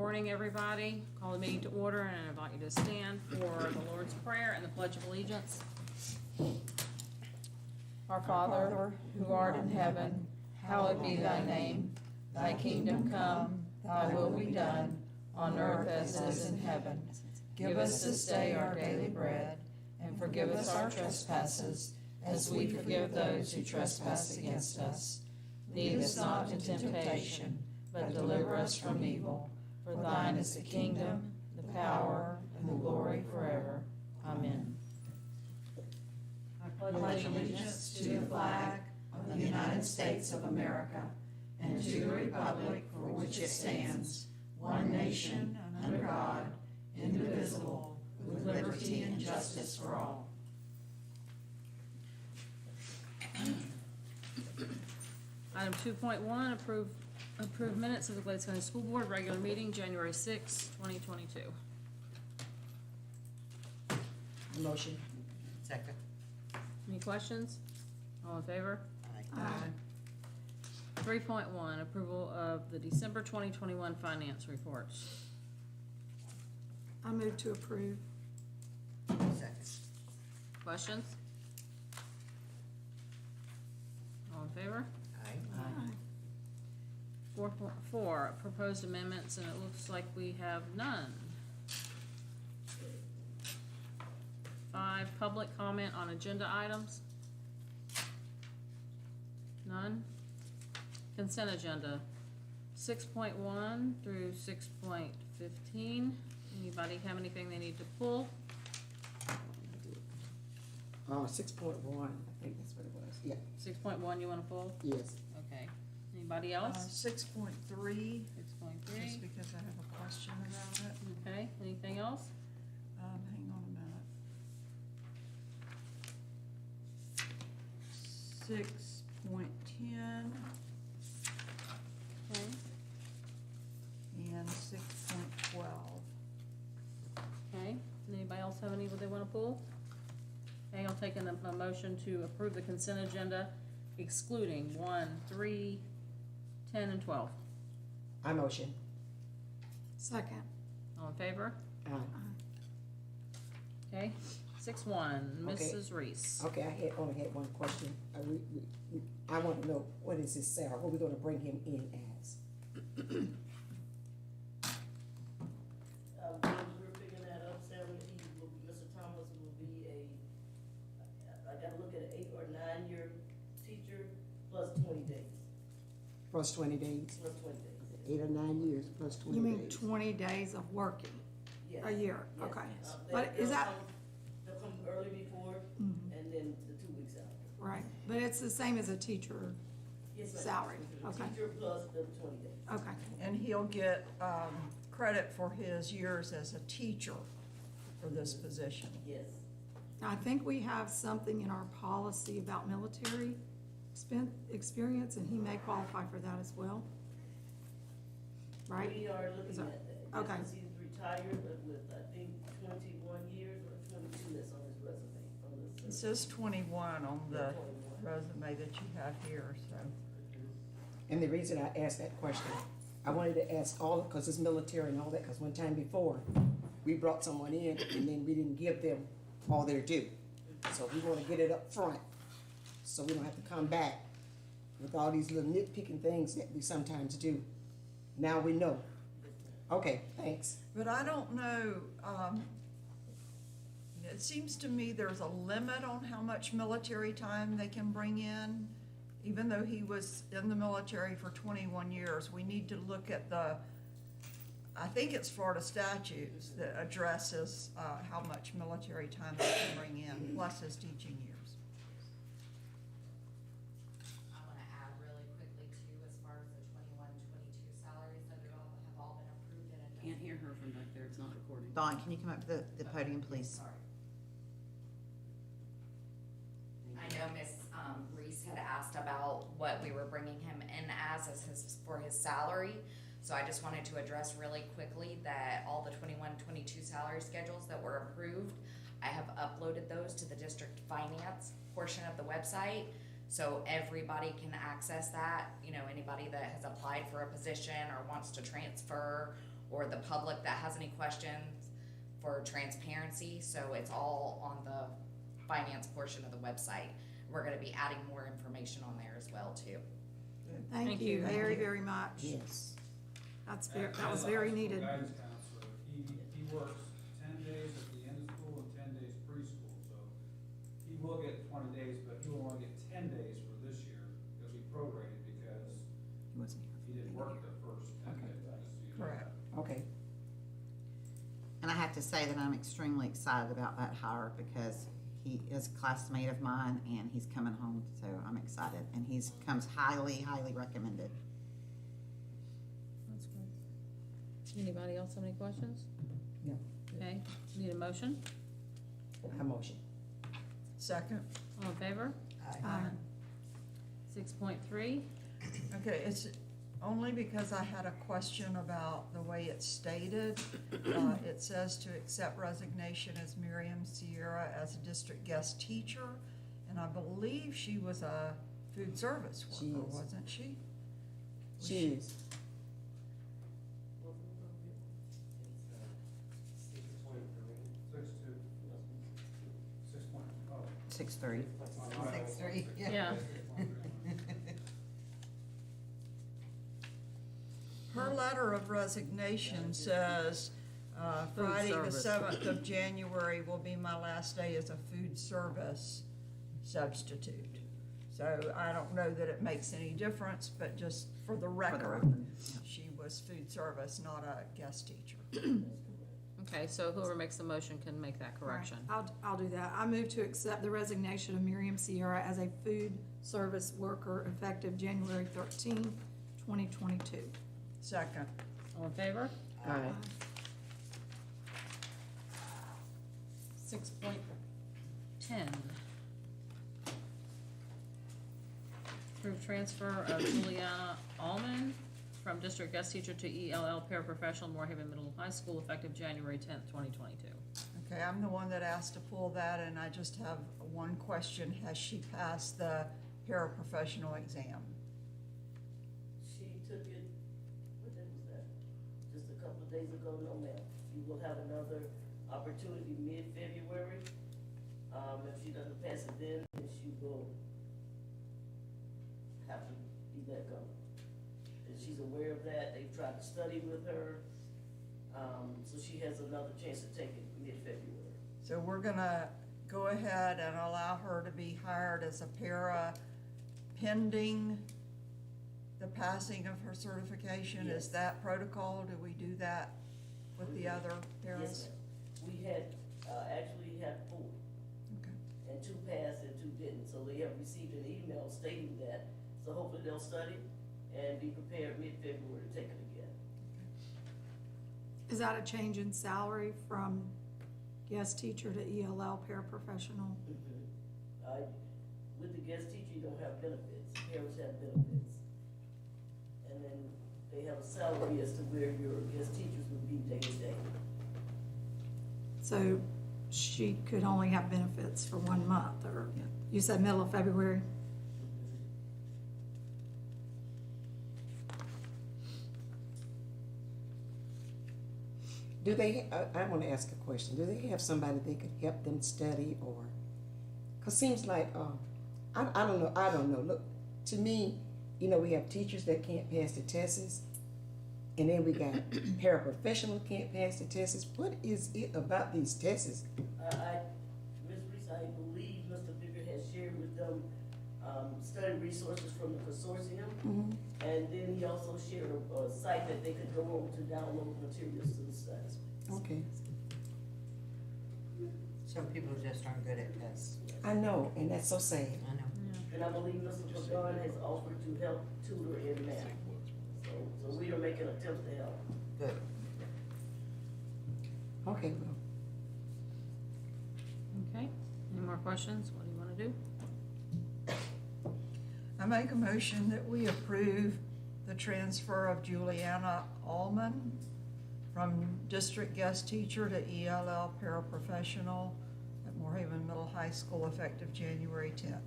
morning, everybody. Call the meeting to order and I invite you to stand for the Lord's Prayer and the Pledge of Allegiance. Our Father, who art in heaven, hallowed be thy name. Thy kingdom come, thy will be done, on earth as it is in heaven. Give us this day our daily bread, and forgive us our trespasses, as we forgive those who trespass against us. Lead us not into temptation, but deliver us from evil. For thine is the kingdom, the power, and the glory forever. Amen. I pledge allegiance to the flag of the United States of America and to the republic for which it stands, one nation, under God, indivisible, with liberty and justice for all. Item 2.1, approve minutes of the Glades County School Board regular meeting, January 6, 2022. Motion. Second. Any questions? All in favor? Aye. 3.1, approval of the December 2021 finance reports. I move to approve. Second. Questions? All in favor? Aye. Aye. 4.4, proposed amendments, and it looks like we have none. 5, public comment on agenda items. None. Consent agenda, 6.1 through 6.15. Anybody have anything they need to pull? 6.1, I think that's what it was. Yeah, 6.1 you want to pull? yes. Okay. Anybody else? 6.3, 6.3. just because I have a question about it. Okay. Anything else? Hang on a minute. 6.10 Okay. and 6.12. Okay. Anybody else have any they want to pull? Okay, I'll take a motion to approve the consent agenda excluding 1, 3, 10, and 12. I motion. Second. All in favor? Aye. Okay. 6.1, Okay. Mrs. Reese. Okay, I only had one question. I want to know, what is his salary? What are we going to bring him in as? We're figuring that up, Sarah, Mr. Thomas will be I gotta look at an 8 or 9 year teacher plus 20 days, Plus 20 days? plus 20 days. 8 or 9 years plus 20 You days? mean 20 days of working Yes, a year? yes. Okay. They- But is that, They'll come early before, Mhm. and then the 2 weeks after. right, but it's the same as a teacher? Yes, ma'am. Salary, The okay. Teacher plus the 20 days. Okay. And he'll get credit for his years as a teacher for this position. Yes. I think we have something in our policy about military experience, and he may qualify for that as well. Right? We are Is looking that- at that. okay. Because he's retired, but with, I think, 21 years or 22 that's on his resume from the. It says 21 on the 21. resume that you have here, so. And the reason I asked that question, I wanted to ask because it's military and all that, because one time before, we brought someone in and then we didn't give them all their due. So we want to get it up front, so we don't have to come back with all these little nitpicking things that we sometimes do. Now we know. Okay, thanks. But I don't know, it seems to me there's a limit on how much military time they can bring in. Even though he was in the military for 21 years, we need to look at I think it's Florida statutes that addresses how much military time they can bring in, plus his teaching years. I want to add really quickly too, as far as the 21, 22 salaries that have all been approved and adjusted. Can't hear her from back there, it's not recording. Dawn, can you come up to the podium, please? Sorry. I know Ms. Reese had asked about what we were bringing him in as for his salary. So I just wanted to address really quickly that all the 21, 22 salary schedules that were approved, I have uploaded those to the district finance portion of the website. So everybody can access that, you know, anybody that has applied for a position or wants to transfer or the public that has any questions for transparency, so it's all on the finance portion of the website. We're gonna be adding more information on there as well too. Thank you very, very much. Yes. That was very needed. Guidance counselor, he works 10 days at the end of school and 10 days preschool, so he will get 20 days, but he will only get 10 days for this year. He'll be prorated because He wasn't he didn't work the first 10 days. just so you know Correct. that. Okay. And I have to say that I'm extremely excited about that hire because he is a classmate of mine and he's coming home, so I'm excited. And he's comes highly, highly recommended. That's good. Anybody else have any questions? No. Okay, need a motion? I motion. Second. All in favor? Aye. 6.3, Okay, it's only because I had a question about the way it's stated. It says to accept resignation as Miriam Sierra as a district guest teacher, and I believe she was a food service She worker, is. wasn't she? She is. Six two. 6'3". 6.3. yeah. Her letter of resignation says, Friday the service. 7th of January will be my last day as a food service substitute. So I don't know that it makes any difference, but just for the record, she was food service, not a guest teacher. Okay, so whoever makes the motion can make that correction. Right, I'll do that. I move to accept the resignation of Miriam Sierra as a food service worker effective January 13, 2022. Second. All in favor? Aye. 6.10. Approve transfer of Juliana Allman from district guest teacher to ELL paraprofessional, Moorhaven Middle High School, effective January 10th, 2022. Okay, I'm the one that asked to pull that, and I just have one question. Has she passed the paraprofessional exam? She took it, what day was that? Just a couple of days ago, no ma'am. You will have another opportunity mid-February. If she doesn't pass it then she will have to be let go. And she's aware of that. They've tried to study with her. So she has another chance to take it mid-February. So we're gonna go ahead and allow her to be hired as a para pending the passing of her certification? Yes. Is that protocol? Do we do that with the other paras? Yes, ma'am. We had, actually had 4. Okay. And 2 passed and 2 didn't, so they have received an email stating that, so hopefully they'll study and be prepared mid-February to take it again. Is that a change in salary from guest teacher to ELL paraprofessional? With the guest teacher, you don't have benefits, parents have benefits. And then they have a salary as to where your guest teachers would be day to day. So she could only have benefits for 1 month, or you said middle of February? Do they, I wanna ask a question, do they have somebody that could help them study, or, cause seems like, I don't know, look, to me, you know, we have teachers that can't pass the tests, and then we got paraprofessionals can't pass the tests. What is it about these tests? Ms. Reese, I believe Mr. Bigger has shared with them, study resources from the consortium. Mhm. And then he also shared a site that they could go over to download materials to the study. Okay, Some people just aren't good at tests. I know, and that's so sad. I know. And I believe Mr. Pagan has offered to help tutor in math. So we are making attempts to help. Good. Okay, well, Okay, any more questions? What do you wanna do? I make a motion that we approve the transfer of Juliana Allman from district guest teacher to ELL paraprofessional at Moorhaven Middle High School effective January 10th.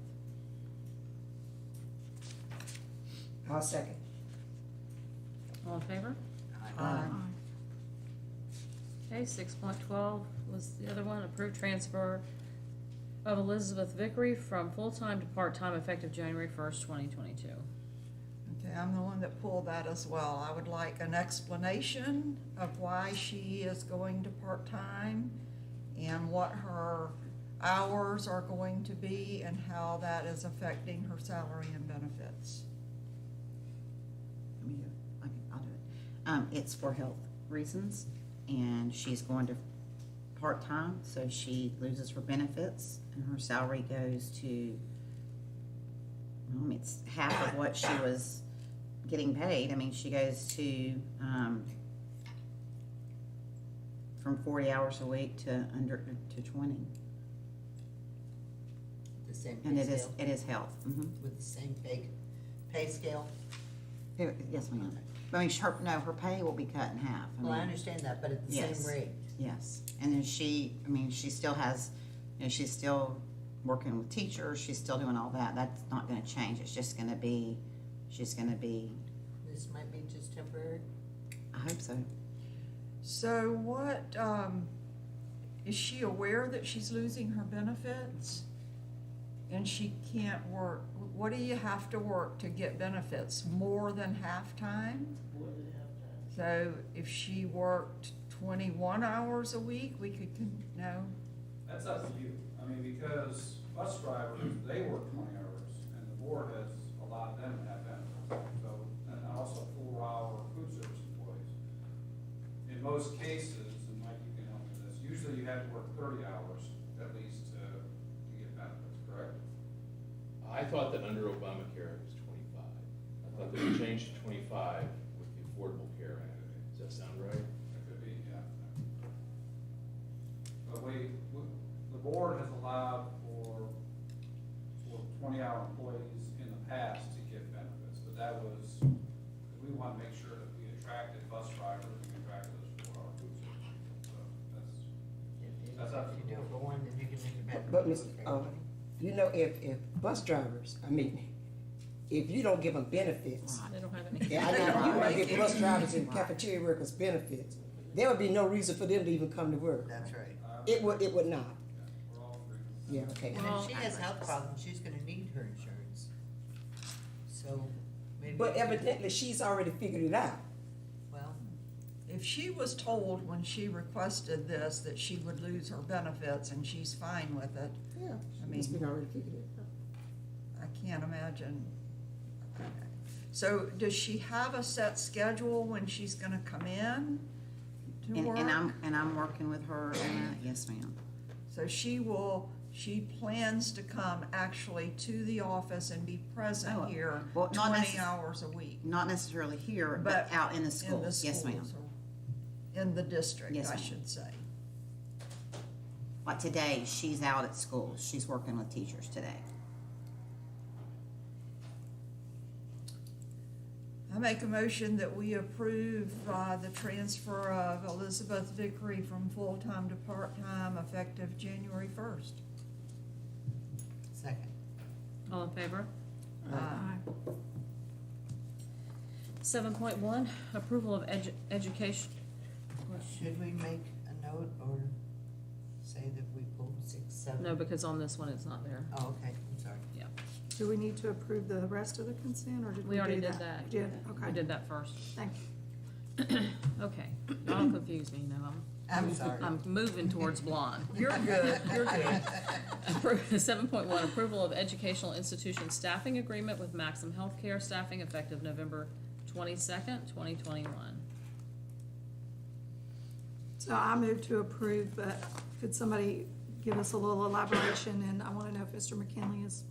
I'll second. All in favor? Aye. Okay, 6.12 was the other one, approved transfer of Elizabeth Vickery from full-time to part-time effective January 1st, 2022. Okay, I'm the one that pulled that as well. I would like an explanation of why she is going to part-time and what her hours are going to be and how that is affecting her salary and benefits. Let me do it. Okay, I'll do it. It's for health reasons, and she's going to part-time, so she loses her benefits, and her salary goes to, it's half of what she was getting paid. I mean, she goes to, from 40 hours a week to 20. The same And pay it is, scale, it is health. with the same pay scale? Yes, ma'am. I mean, her pay will be cut in half. Well, I mean, understand that, but at the Yes. same rate. Yes, and then she still has, she's still working with teachers, she's still doing all that. That's not gonna change. It's just gonna be, she's gonna be, This might be just temporary. I hope so. So what, is she aware that she's losing her benefits? And she can't work, what do you have to work to get benefits? More than half-time? More than half-time. So if she worked 21 hours a week, we could, no? That's up to you. I mean, because bus drivers, they work 20 hours, and the board has allowed them to have benefits. So, and also 4-hour food service employees. In most cases, and Mike, you can help with this, usually you have to work 30 hours at least to get benefits, correct? I thought that under Obamacare it was 25. I thought that it changed to 25 with the Affordable Care Act. Does that sound right? That could be, yeah. But the board has allowed for 20-hour employees in the past to get benefits, but that was, we want to make sure that we attracted bus drivers and we attracted those 4-hour food service people, so that's up to If you the do it board. for one, then you can make it better. But, you know, if bus drivers, if you don't give them benefits, They don't have any. yeah, I know, you want to give bus drivers and cafeteria workers benefits, there would be no reason for them to even come to work. That's right. It would not. We're all agreeing. Yeah, okay. And Well, if she has health problems, she's gonna need her insurance. So maybe. But evidently, she's already figured it out. Well, If she was told when she requested this that she would lose her benefits and she's fine with it, Yeah, I she's mean- been already figured it out. I can't imagine. So does she have a set schedule when she's gonna come in to work? And I'm working with her on that. Yes, ma'am. So she plans to come actually to the office and be present Oh, here well, not 20 hours a week. Not necessarily here, but out in the In the schools. Yes, ma'am. schools, or in the district, Yes, I ma'am. should say. Like today, she's out at school. She's working with teachers today. I make a motion that we approve the transfer of Elizabeth Vickery from full-time to part-time effective January 1st. second. All in favor? Aye. 7.1, approval of education. Should we make a note or say that we pulled 6, 7? No, because on this one, it's not there. Oh, okay, I'm sorry. Do we need to approve the rest of the consent, or did we We already do did that. Did, okay. We did that first. Thank you. Okay, don't confuse me now. I'm sorry. I'm moving towards blonde. You're good, you're good. 7.1, approval of educational institution staffing agreement with Maxim Healthcare Staffing effective November 22nd, 2021. So I move to approve, but could somebody give us a little elaboration, and I wanna know if Mr. McKinley is,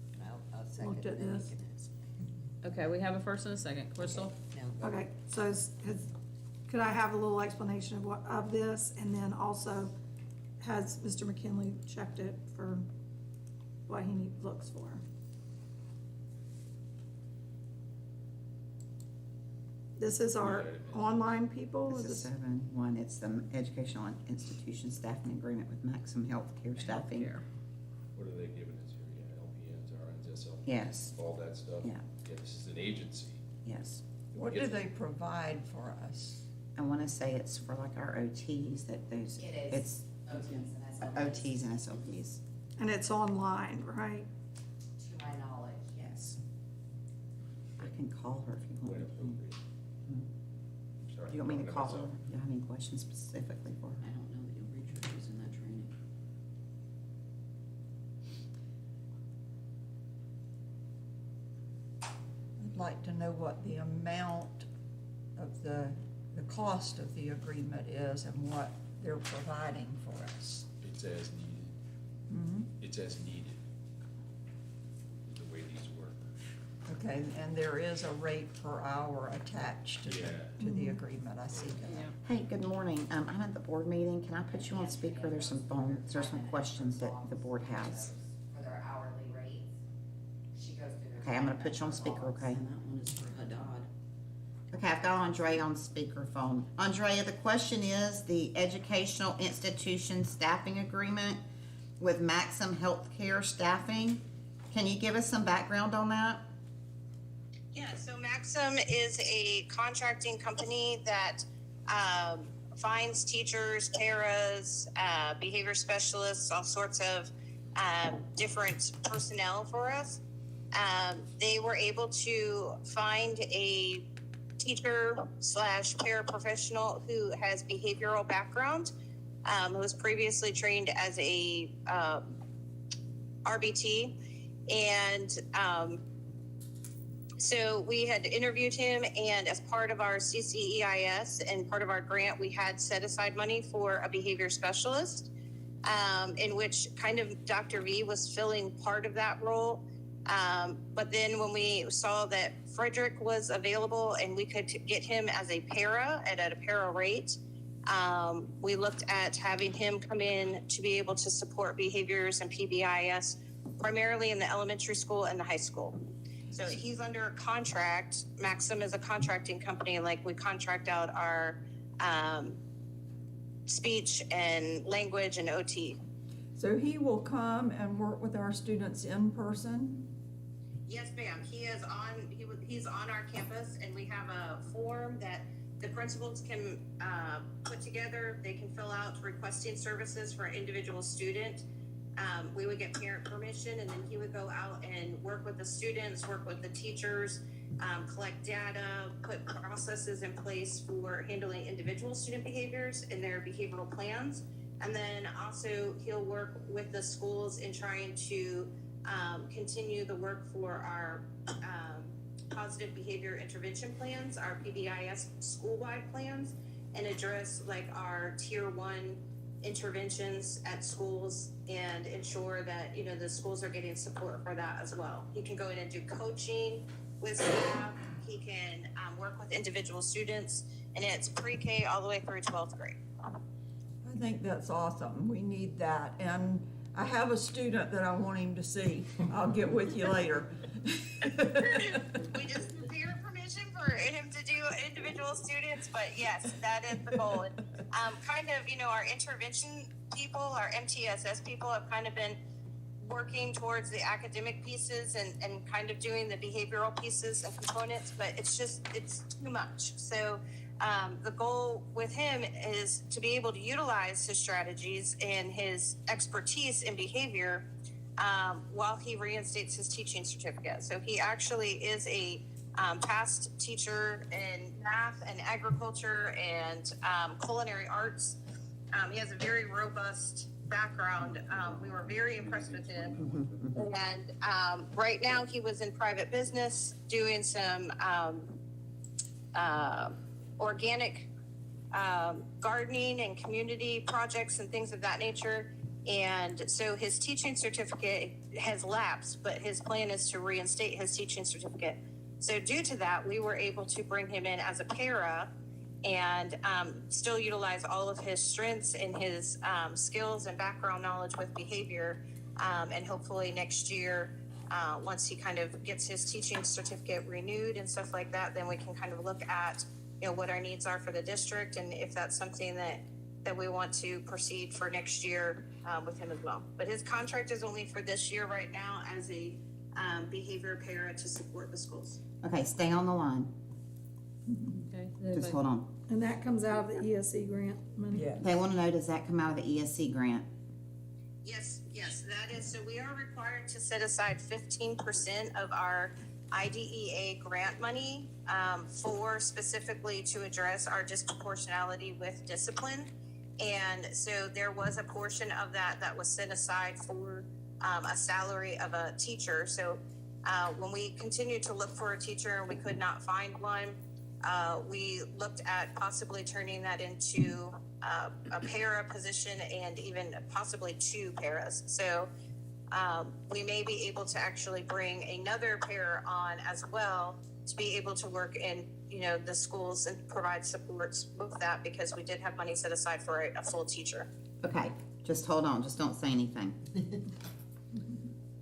I'll second. Looked at then you this. can ask. Okay, we have a first and a second. Crystal? Now, okay, so could I have a little explanation of this, and then also, has Mr. McKinley checked it for what he looks for? This is our online people? This is 7.1. It's the educational institution staffing agreement with Maxim Healthcare Staffing. Healthcare. What are they giving us here? Yeah, LPNs, RNs, SLPNs? Yes. All that stuff? Yeah. Yeah, this is an agency. Yes. What do they provide for us? I wanna say it's for like our OTs, that those, It is. it's OTs and SLPs. OTs and SLPs. And it's online, right? To my knowledge, yes. I can call her if you When want. appropriate. Sorry, Do you want me to I'm call sorry. her? Do you have any questions specifically for her? I don't know that you'll reach her, she's in that training. I'd like to know what the amount of the cost of the agreement is and what they're providing for us. It's as needed. Mhm. It's as needed. The way these work. Okay, and there is a rate per hour attached to Yeah. the agreement, I see that. Hey, good morning. I'm at the board meeting. Can I put you on speaker? There's some questions that the board has. For their hourly rates. She goes through their. Okay, I'm gonna put you on speaker, okay? And that one is for Haddad. Okay, I've got Andrea on speakerphone. Andrea, the question is the educational institution staffing agreement with Maxim Healthcare Staffing. Can you give us some background on that? Yeah, so Maxim is a contracting company that finds teachers, paras, behavior specialists, all sorts of different personnel for us. They were able to find a teacher slash paraprofessional who has behavioral background, who was previously trained as a RBT, and so we had interviewed him, and as part of our CCEIS and part of our grant, we had set aside money for a behavior specialist, in which kind of Dr. V was filling part of that role. But then when we saw that Frederick was available and we could get him as a para at a para rate, we looked at having him come in to be able to support behaviors and PBIS, primarily in the elementary school and the high school. So he's under a contract. Maxim is a contracting company, like we contract out our speech and language and OT. So he will come and work with our students in person? Yes, ma'am. He's on our campus, and we have a form that the principals can put together. They can fill out requesting services for an individual student. We would get parent permission, and then he would go out and work with the students, work with the teachers, collect data, put processes in place for handling individual student behaviors and their behavioral plans. And then also he'll work with the schools in trying to continue the work for our positive behavior intervention plans, our PBIS school-wide plans, and address like our tier 1 interventions at schools and ensure that, you know, the schools are getting support for that as well. He can go in and do coaching with staff. He can work with individual students, and it's pre-K all the way through 12th grade. I think that's awesome. We need that. And I have a student that I want him to see. I'll get with you later. We just need your permission for him to do individual students, but yes, that is the goal. And, kind of, you know, our intervention people, our MTSS people have kind of been working towards the academic pieces and kind of doing the behavioral pieces and components, but it's too much. So the goal with him is to be able to utilize his strategies and his expertise in behavior while he reinstates his teaching certificate. So he actually is a past teacher in math and agriculture and culinary arts. He has a very robust background. We were very impressed with him. And right now he was in private business doing some organic gardening and community projects and things of that nature. And so his teaching certificate has lapsed, but his plan is to reinstate his teaching certificate. So due to that, we were able to bring him in as a para and still utilize all of his strengths and his skills and background knowledge with behavior. And hopefully next year, once he kind of gets his teaching certificate renewed and stuff like that, then we can kind of look at, you know, what our needs are for the district and if that's something that we want to proceed for next year with him as well. But his contract is only for this year right now as a behavior para to support the schools. Okay, stay on the line. Okay. Just hold on. And that comes out of the ESC grant money? Yeah. They wanna know, does that come out of the ESC grant? Yes, that is, so we are required to set aside 15% of our IDEA grant money for specifically to address our disproportionality with discipline. And so there was a portion of that was set aside for a salary of a teacher. So when we continued to look for a teacher and we could not find one, we looked at possibly turning that into a para position and even possibly 2 paras. So we may be able to actually bring another para on as well to be able to work in, the schools and provide supports with that, because we did have money set aside for a full teacher. Okay, just hold on, just don't say anything.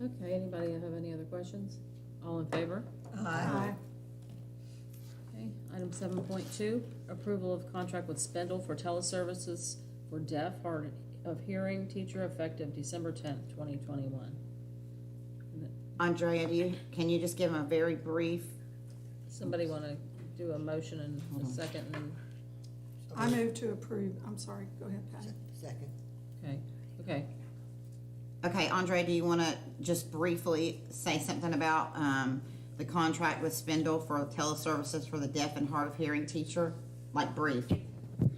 Okay, anybody have any other questions? All in favor? Aye. Okay, item 7.2, approval of contract with Spindle for teleservices for deaf, hard of hearing teacher effective December 10th, 2021. Andrea, can you just give them a very brief? Somebody want to do a motion and a second, and then, I move to approve. I'm sorry, go ahead, Patty. Second. okay. Okay, Andrea, do you wanna just briefly say something about, the contract with Spindle for teleservices for the deaf and hard of hearing teacher? Like brief.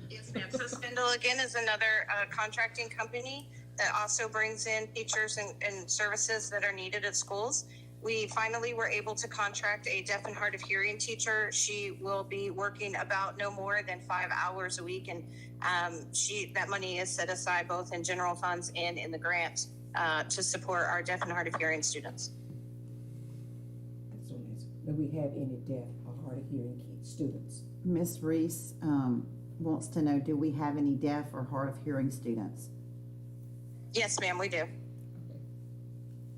Yes, ma'am. So Spindle, again, is another contracting company that also brings in teachers and services that are needed at schools. We finally were able to contract a deaf and hard of hearing teacher. She will be working about no more than 5 hours a week, and that money is set aside both in general funds and in the grant to support our deaf and hard of hearing students. So nice. Do we have any deaf or hard of hearing students? Miss Reese, wants to know, do we have any deaf or hard of hearing students? Yes, ma'am, we do.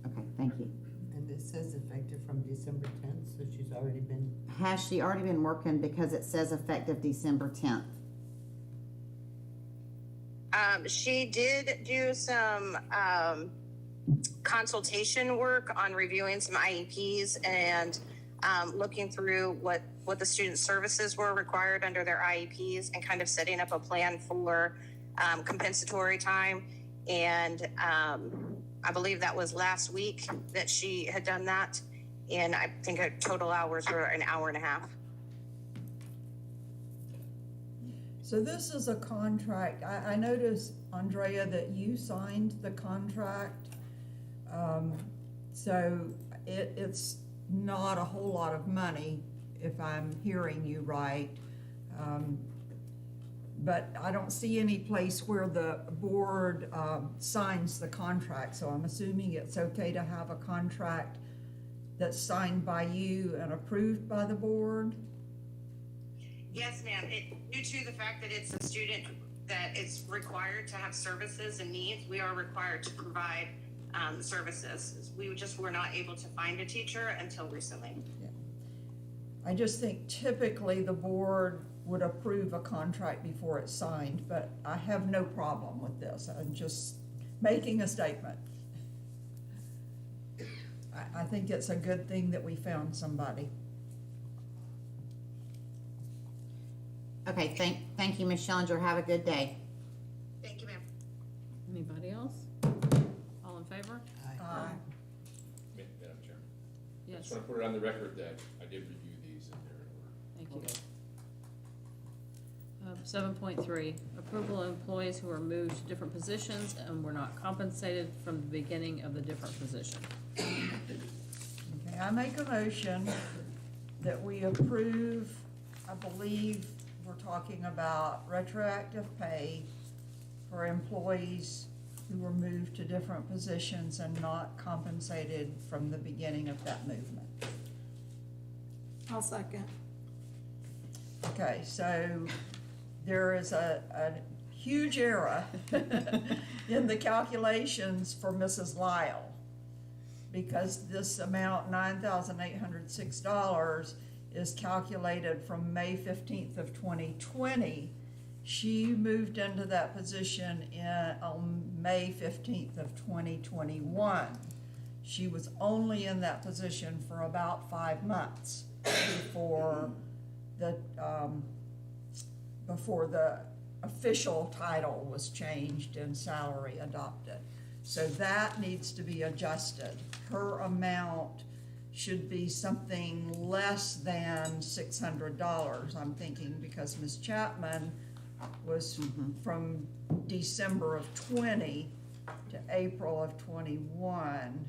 Okay, thank you. And it says effective from December 10th, so she's already been, Has she already been working, because it says effective December 10th? She did do some consultation work on reviewing some IEPs and looking through what the student services were required under their IEPs and kind of setting up a plan for compensatory time. And I believe that was last week that she had done that. And I think her total hours were an hour and a half. So this is a contract. I noticed, Andrea, that you signed the contract. So it's not a whole lot of money, if I'm hearing you right. But I don't see any place where the board signs the contract, so I'm assuming it's okay to have a contract that's signed by you and approved by the board? Yes, ma'am. Due to the fact that it's a student that is required to have services and needs, we are required to provide services. We just were not able to find a teacher until recently. I just think typically the board would approve a contract before it's signed, but I have no problem with this. I'm just making a statement. I think it's a good thing that we found somebody. Okay, thank you, Ms. Schillinger. Have a good day. Thank you, ma'am. Anybody else? All in favor? Madam Chair, I Yes, just want to put it on the record that I did review these and they're in order. thank you. 7.3, approval of employees who are moved to different positions and were not compensated from the beginning of the different position. Okay, I make a motion that we approve, I believe we're talking about retroactive pay for employees who were moved to different positions and not compensated from the beginning of that movement. I'll second. Okay, so there is a huge error in the calculations for Mrs. Lyle, because this amount, $9,806, is calculated from May 15th of 2020. She moved into that position on May 15th of 2021. She was only in that position for about 5 months before before the official title was changed and salary adopted. So that needs to be adjusted. Her amount should be something less than $600, I'm thinking, because Ms. Chapman was from December of 20 to April of 21.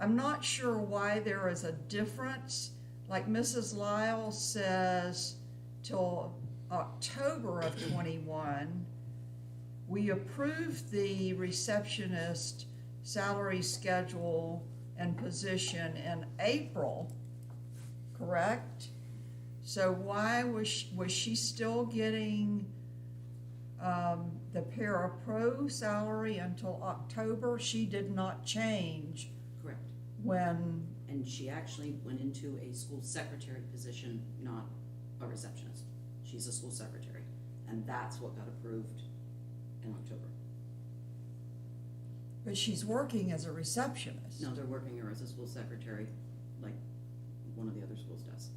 I'm not sure why there is a difference. Like Mrs. Lyle says till October of 21, we approved the receptionist salary schedule and position in April, correct? So why was she still getting the para-pro salary until October? She did not change Correct. when, And she actually went into a school secretary position, not a receptionist. She's a school secretary, and that's what got approved in October. but she's working as a receptionist. No, they're working her as a school secretary, like one of the other schools does.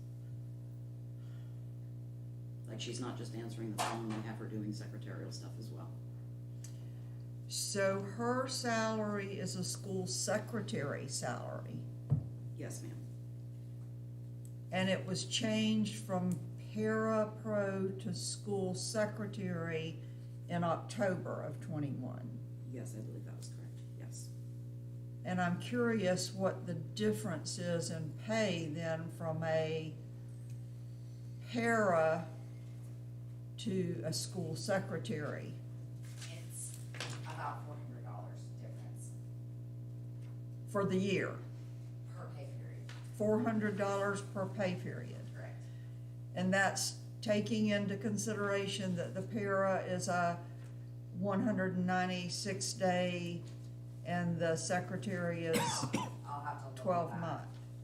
Like, she's not just answering the phone, they have her doing secretarial stuff as well. So her salary is a school secretary salary, Yes, ma'am. and it was changed from para-pro to school secretary in October of 21. Yes, I believe that was correct, yes. And I'm curious what the difference is in pay then from a para to a school secretary. It's about $400 difference For the year, per pay period, $400 per pay period. correct? And that's taking into consideration that the para is a 196 day and the secretary is I'll have to look at 12 that. month.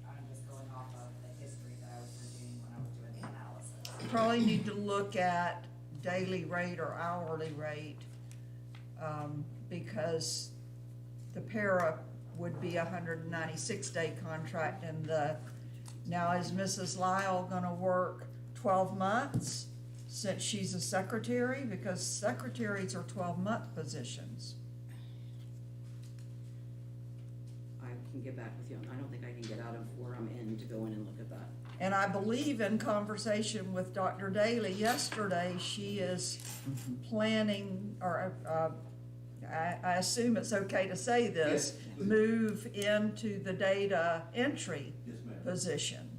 I'm just going off of the history that I was reviewing when I was doing the analysis. Probably need to look at daily rate or hourly rate, because the para would be a 196 day contract, and now is Mrs. Lyle gonna work 12 months since she's a secretary? Because secretaries are 12-month positions. I can get back with you. I don't think I can get out of where I'm in to go in and look at that. And I believe in conversation with Dr. Daly yesterday, she is planning, or I assume it's okay to say this, Yes, please. move into the data entry Yes, ma'am. position.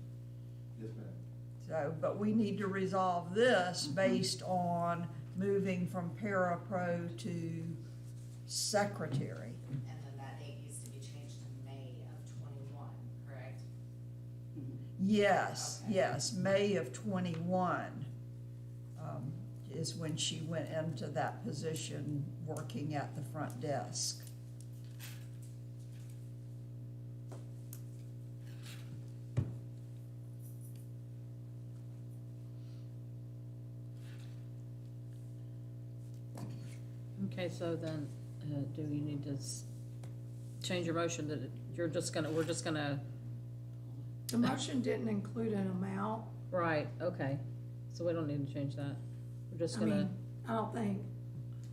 Yes, ma'am. So, but we need to resolve this based on moving from para-pro to secretary. And then that date needs to be changed to May of 21, correct? Yes, Okay. yes, May of 21 is when she went into that position, working at the front desk. Okay, so then, do we need to change your motion that we're just gonna, The motion didn't include an amount. right, okay, so we don't need to change that. We're just I gonna, mean, I don't think,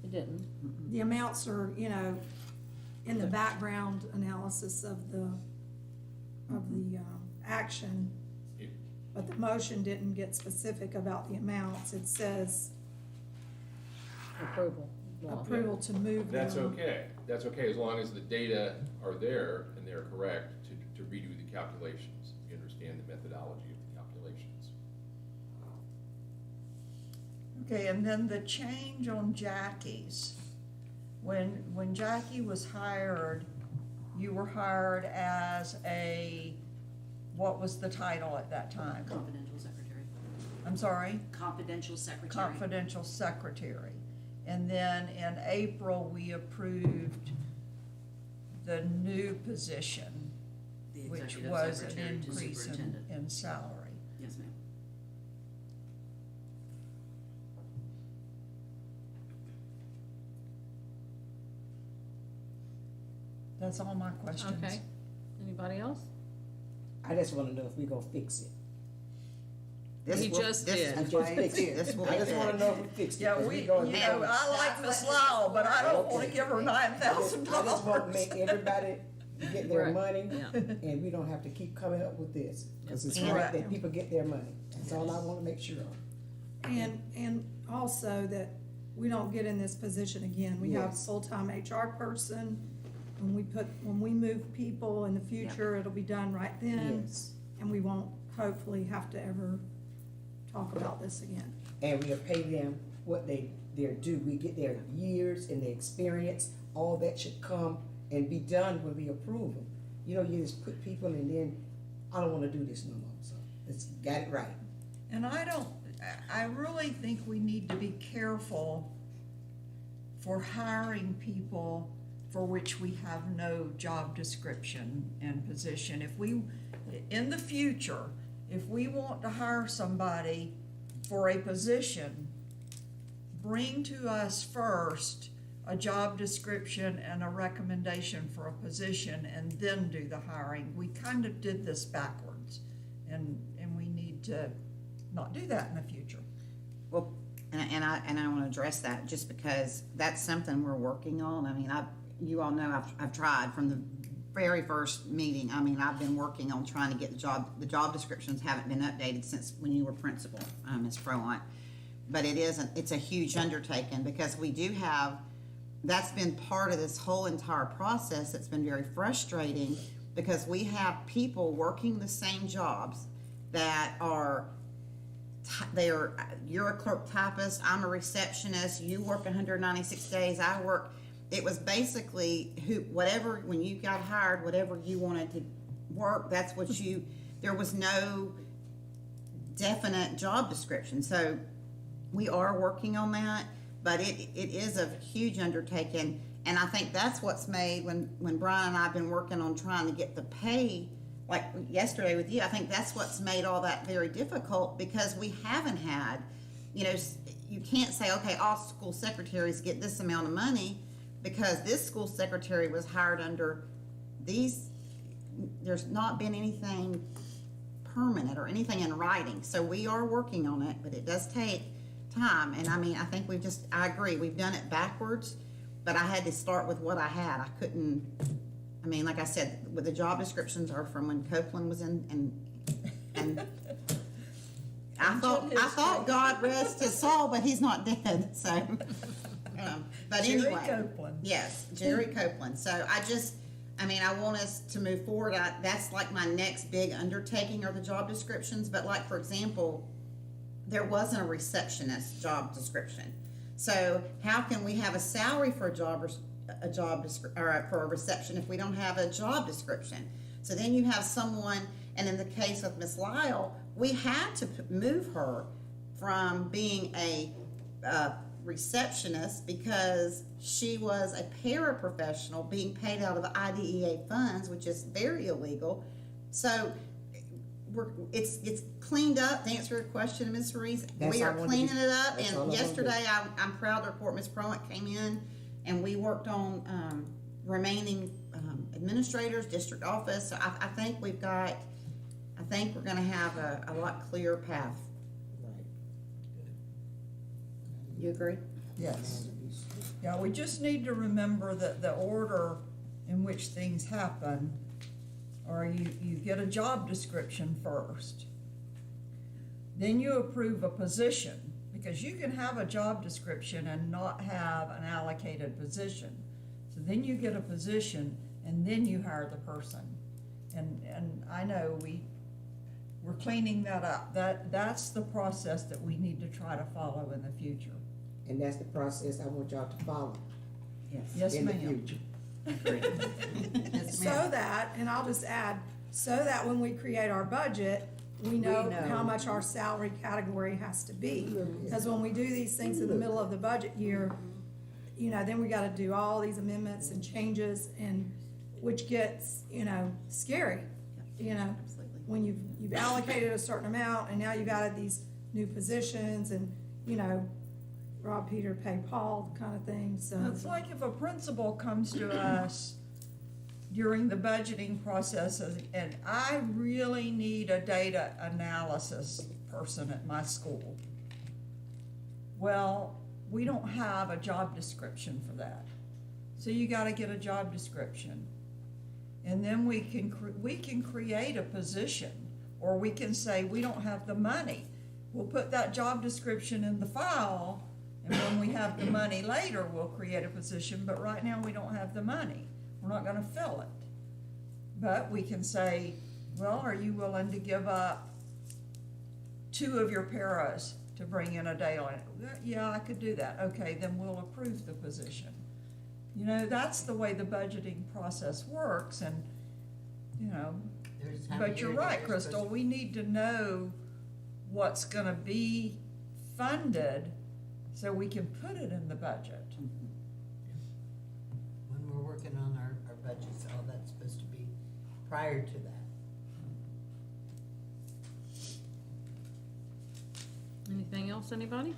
it didn't. the amounts are, in the background analysis of the action. Yeah. But the motion didn't get specific about the amounts. It says Approval. Well, approval to move them. That's okay, as long as the data are there and they're correct to redo the calculations. You understand the methodology of the calculations. Okay, and then the change on Jackie's. When Jackie was hired, you were hired as what was the title at that time? Confidential secretary. I'm sorry? Confidential secretary. Confidential secretary. And then in April, we approved the new position, The which executive was an secretary to increase superintendent. in salary. Yes, ma'am. That's all my questions. Okay, anybody else? I just wanna know if we gonna fix it. This He will- just this- did. I just fixed it. This will I be just wanna good. know if we fixed it. Yeah, 'cause we, you going know, down. I like Miss Lyle, but I don't wanna give her $9,000. I just want to make everybody get their Right. money, Yeah. and we don't have to keep coming up with this, cause it's Yeah. right that people get their money. That's all I wanna make sure of. And also that we don't get in this position again. We have a Yes. full-time HR person. When we move people in the future, it'll be done right then. Yes. And we won't hopefully have to ever talk about this again. And we'll pay them what they're due. We get their years and their experience, all that should come and be done when we approve them. You know, you just put people and then, I don't wanna do this no more, so let's get it right. And I really think we need to be careful for hiring people for which we have no job description and position. In the future, if we want to hire somebody for a position, bring to us first a job description and a recommendation for a position and then do the hiring. We kind of did this backwards, and we need to not do that in the future. Well, and I want to address that just because that's something we're working on. I mean, you all know I've tried from the very first meeting. I mean, I've been working on trying to get the job descriptions haven't been updated since when you were principal, Ms. Froant. But it's a huge undertaking because we do have, that's been part of this whole entire process. It's been very frustrating because we have people working the same jobs that are, you're a clerk typist, I'm a receptionist, you work 196 days, I work. It was basically when you got hired, whatever you wanted to work, that's what there was no definite job description. So we are working on that, but it is a huge undertaking. And I think that's what's made, when Brian and I have been working on trying to get the pay, like yesterday with you, I think that's what's made all that very difficult because we haven't had, you can't say, okay, all school secretaries get this amount of money because this school secretary was hired under these, there's not been anything permanent or anything in writing. So we are working on it, but it does take time. And I mean, I think I agree, we've done it backwards, but I had to start with what I had. I couldn't, like I said, with the job descriptions are from when Copeland was in, and I thought God rest his soul, but he's not dead, so. But Jerry anyway. Copeland. Yes, Jerry Copeland. So I want us to move forward. That's like my next big undertaking are the job descriptions, but like, for example, there wasn't a receptionist job description. So how can we have a salary for for a reception if we don't have a job description? So then you have someone, and in the case with Miss Lyle, we had to move her from being a receptionist because she was a paraprofessional being paid out of IDEA funds, which is very illegal. So it's cleaned up. To answer your question, Ms. Reese, we are cleaning it up. And yesterday, I'm proud to report Ms. Proant came in and we worked on remaining administrators, district office. So I think we're going to have a lot clearer path. Right. You agree? Yes. Yeah, we just need to remember that the order in which things happen, or you get a job description first. Then you approve a position, because you can have a job description and not have an allocated position. So then you get a position and then you hire the person. And I know we're cleaning that up. That's the process that we need to try to follow in the future. And that's the process I want y'all to follow Yes, in the ma'am. future. So that, and I'll just add, so that when we create our budget, we know how much our salary category has to be. Because when we do these things in the middle of the budget year, then we gotta do all these amendments and changes, and which gets, scary. Absolutely. When you've allocated a certain amount and now you've added these new positions and, rob Peter, pay Paul kind of thing, so. It's like if a principal comes to us during the budgeting process and I really need a data analysis person at my school. Well, we don't have a job description for that. So you gotta get a job description. And then we can create a position, or we can say, we don't have the money. We'll put that job description in the file, and when we have the money later, we'll create a position, but right now we don't have the money. We're not gonna fill it. But we can say, well, are you willing to give up 2 of your paras to bring in a day on it? Yeah, I could do that. Okay, then we'll approve the position. You know, that's the way the budgeting process works, and, you know, There's time of but you're year that right, you're Crystal, supposed we need to know what's gonna be funded so we can put it in the budget. When we're working on our budgets, all that's supposed to be prior to that. Anything else, anybody?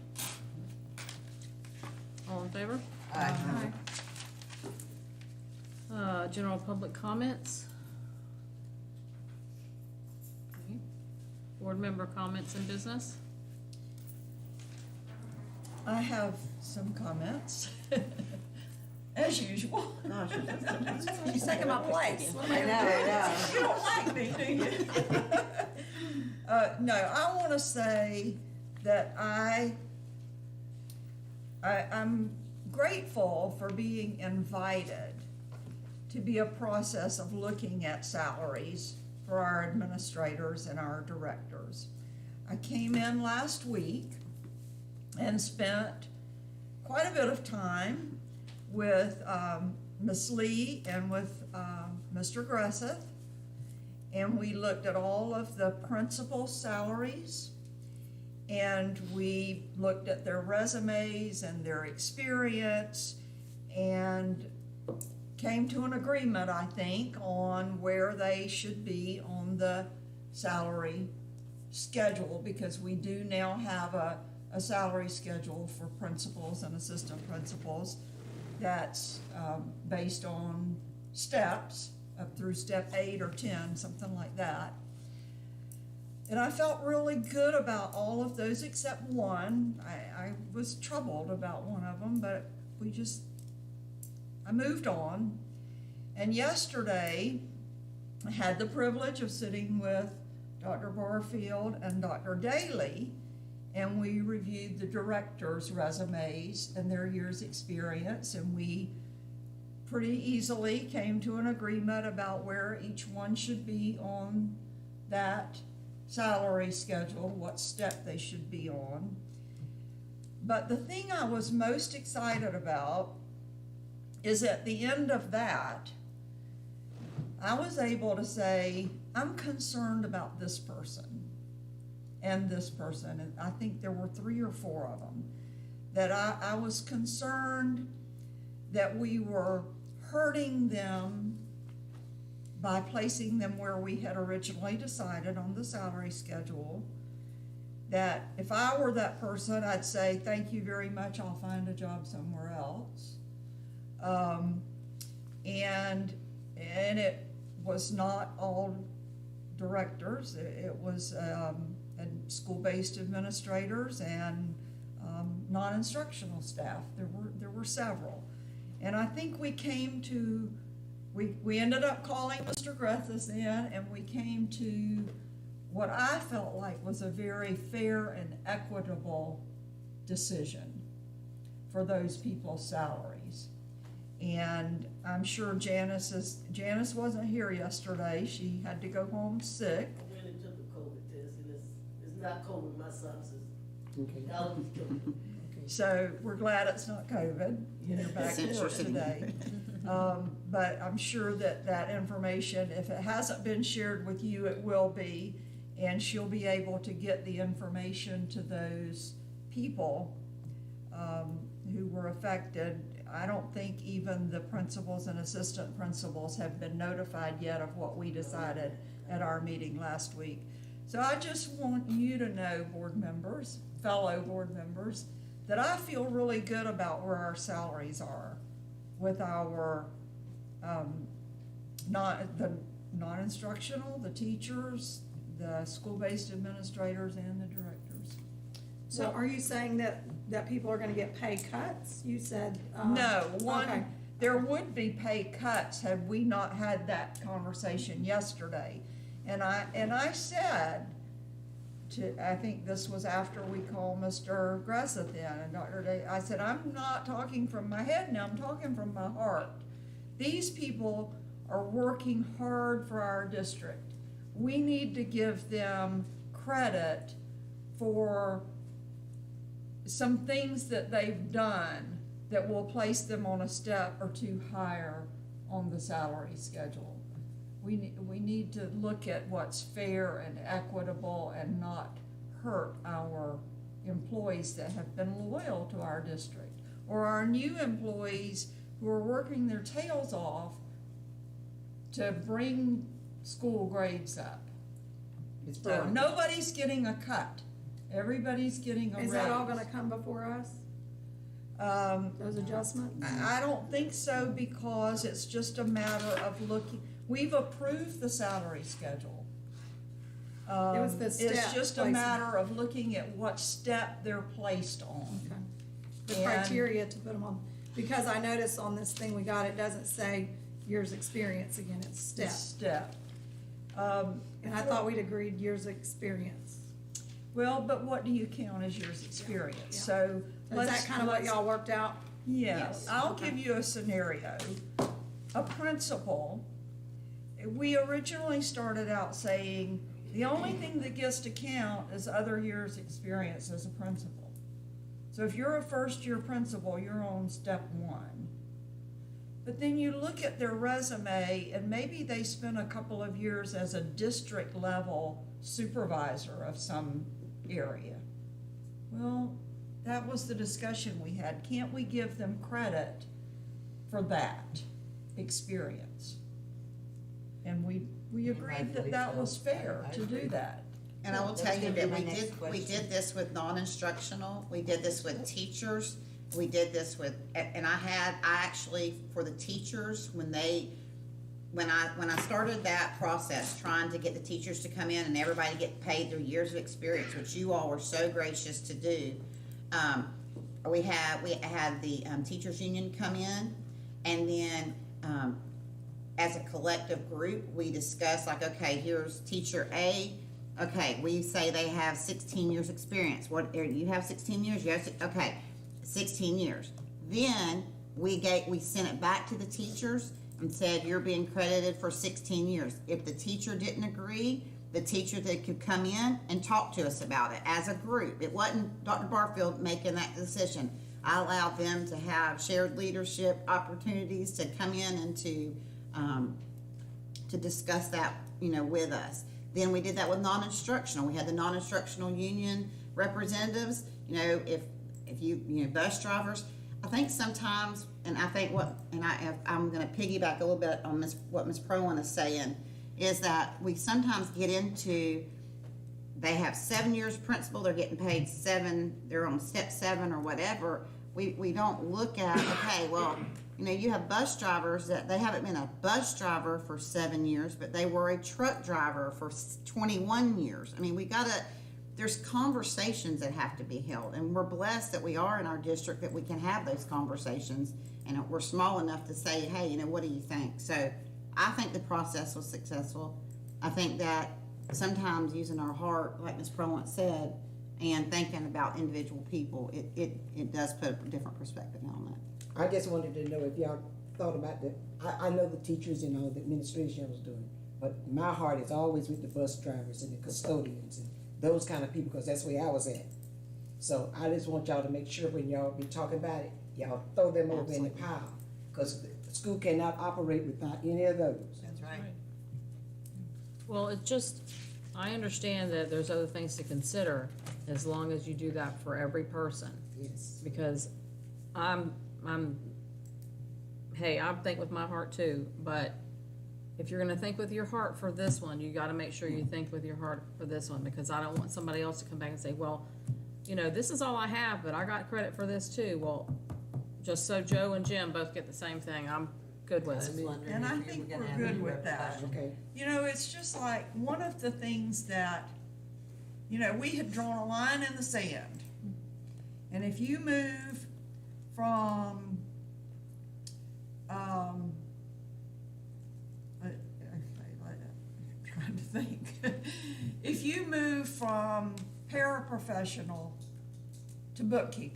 All in favor? Aye. General public comments? Okay. Board member comments and business? I have some comments, as usual. She's taking my place. I know. You don't like me, do you? No, I wanna say that I'm grateful for being invited to be a process of looking at salaries for our administrators and our directors. I came in last week and spent quite a bit of time with Ms. Lee and with Mr. Gresseth, and we looked at all of the principal salaries, and we looked at their resumes and their experience, and came to an agreement, I think, on where they should be on the salary schedule, because we do now have a salary schedule for principals and assistant principals that's based on steps, up through step 8 or 10, something like that. And I felt really good about all of those except one. I was troubled about one of them, but I moved on. And yesterday, I had the privilege of sitting with Dr. Barfield and Dr. Daly, and we reviewed the directors' resumes and their year's experience, and we pretty easily came to an agreement about where each one should be on that salary schedule, what step they should be on. But the thing I was most excited about is at the end of that, I was able to say, I'm concerned about this person and this person, and I think there were 3 or 4 of them, that I was concerned that we were hurting them by placing them where we had originally decided on the salary schedule. That if I were that person, I'd say, thank you very much, I'll find a job somewhere else. And it was not all directors, it was school-based administrators and non-instructional staff. There were several. And I think we came to, we ended up calling Mr. Grethus in, and we came to what I felt like was a very fair and equitable decision for those people's salaries. And I'm sure Janice wasn't here yesterday. She had to go home sick. I went and took a COVID test, and it's not COVID, my son says. Okay. Allergies COVID. So we're glad it's not COVID, and you're back to work today. But I'm sure that information, if it hasn't been shared with you, it will be, and she'll be able to get the information to those people who were affected. I don't think even the principals and assistant principals have been notified yet of what we decided at our meeting last week. So I just want you to know, board members, fellow board members, that I feel really good about where our salaries are with our the non-instructional, the teachers, the school-based administrators and the directors. So are you saying that people are gonna get pay cuts? You said, No, okay. there would be pay cuts had we not had that conversation yesterday. And I said I think this was after we called Mr. Gresseth in and Dr. Day, I said, I'm not talking from my head now, I'm talking from my heart. These people are working hard for our district. We need to give them credit for some things that they've done that will place them on a step or two higher on the salary schedule. We need to look at what's fair and equitable and not hurt our employees that have been loyal to our district, or our new employees who are working their tails off to bring school grades up. Ms. So Brown, nobody's getting a cut. Everybody's getting a raise. Is that all gonna come before us, those adjustments? I don't think so, because it's just a matter of looking, we've approved the salary schedule. It was the It's step just a placement. matter of looking at what step they're placed on. Okay. The And- criteria to put them on, because I noticed on this thing we got, it doesn't say years experience again, it's step. Step. And I thought we'd agreed years experience. Well, but what do you count as years experience? Yeah. So Is let's. that kind of what y'all worked out? Yeah, Yes. I'll Okay. give you a scenario. A principal, we originally started out saying, the only thing that gets to count is other years' experience as a principal. So if you're a first-year principal, you're on step one. But then you look at their resume, and maybe they spent a couple of years as a district-level supervisor of some area. Well, that was the discussion we had. Can't we give them credit for that experience? And we agreed that that was fair to do that. And I will That's tell you gonna be that my we next did question. this with non-instructional, we did this with teachers, we did this with, and I actually, for the teachers, when I started that process, trying to get the teachers to come in and everybody get paid their years of experience, which you all were so gracious to do, we had the teachers union come in, and then, as a collective group, we discussed like, okay, here's teacher A. Okay, we say they have 16 years experience. What, you have 16 years? You have, okay, 16 years. Then we sent it back to the teachers and said, you're being credited for 16 years. If the teacher didn't agree, the teacher that could come in and talk to us about it as a group. It wasn't Dr. Barfield making that decision. I allowed them to have shared leadership opportunities to come in and to discuss that, with us. Then we did that with non-instructional. We had the non-instructional union representatives, if bus drivers. I think sometimes, and I think I'm gonna piggyback a little bit on what Ms. Prowan is saying, is that we sometimes get into, they have 7 years principal, they're getting paid 7, they're on step 7 or whatever. We don't look at, okay, well, you have bus drivers that they haven't been a bus driver for 7 years, but they were a truck driver for 21 years. I mean, there's conversations that have to be held, and we're blessed that we are in our district that we can have those conversations, and we're small enough to say, hey, what do you think? So I think the process was successful. I think that sometimes using our heart, like Ms. Prowan said, and thinking about individual people, it does put a different perspective on that. I just wanted to know if y'all thought about that. I know the teachers and all the administration was doing, but my heart is always with the bus drivers and the custodians and those kind of people, because that's where I was at. So I just want y'all to make sure when y'all be talking about it, y'all throw them over in the pile, because the school cannot operate without any of those. That's right. Well, I understand that there's other things to consider as long as you do that for every person. Yes. Because I think with my heart too, but if you're gonna think with your heart for this one, you gotta make sure you think with your heart for this one, because I don't want somebody else to come back and say, well, this is all I have, but I got credit for this too. Well, just so Joe and Jim both get the same thing, good with I was it. wondering And I if you think were gonna we're have good any with that. repercussions. Okay, You know, it's just like, one of the things that, you know, we had drawn a line in the sand. And if you move from, I'm trying to think. If you move from paraprofessional to bookkeeper,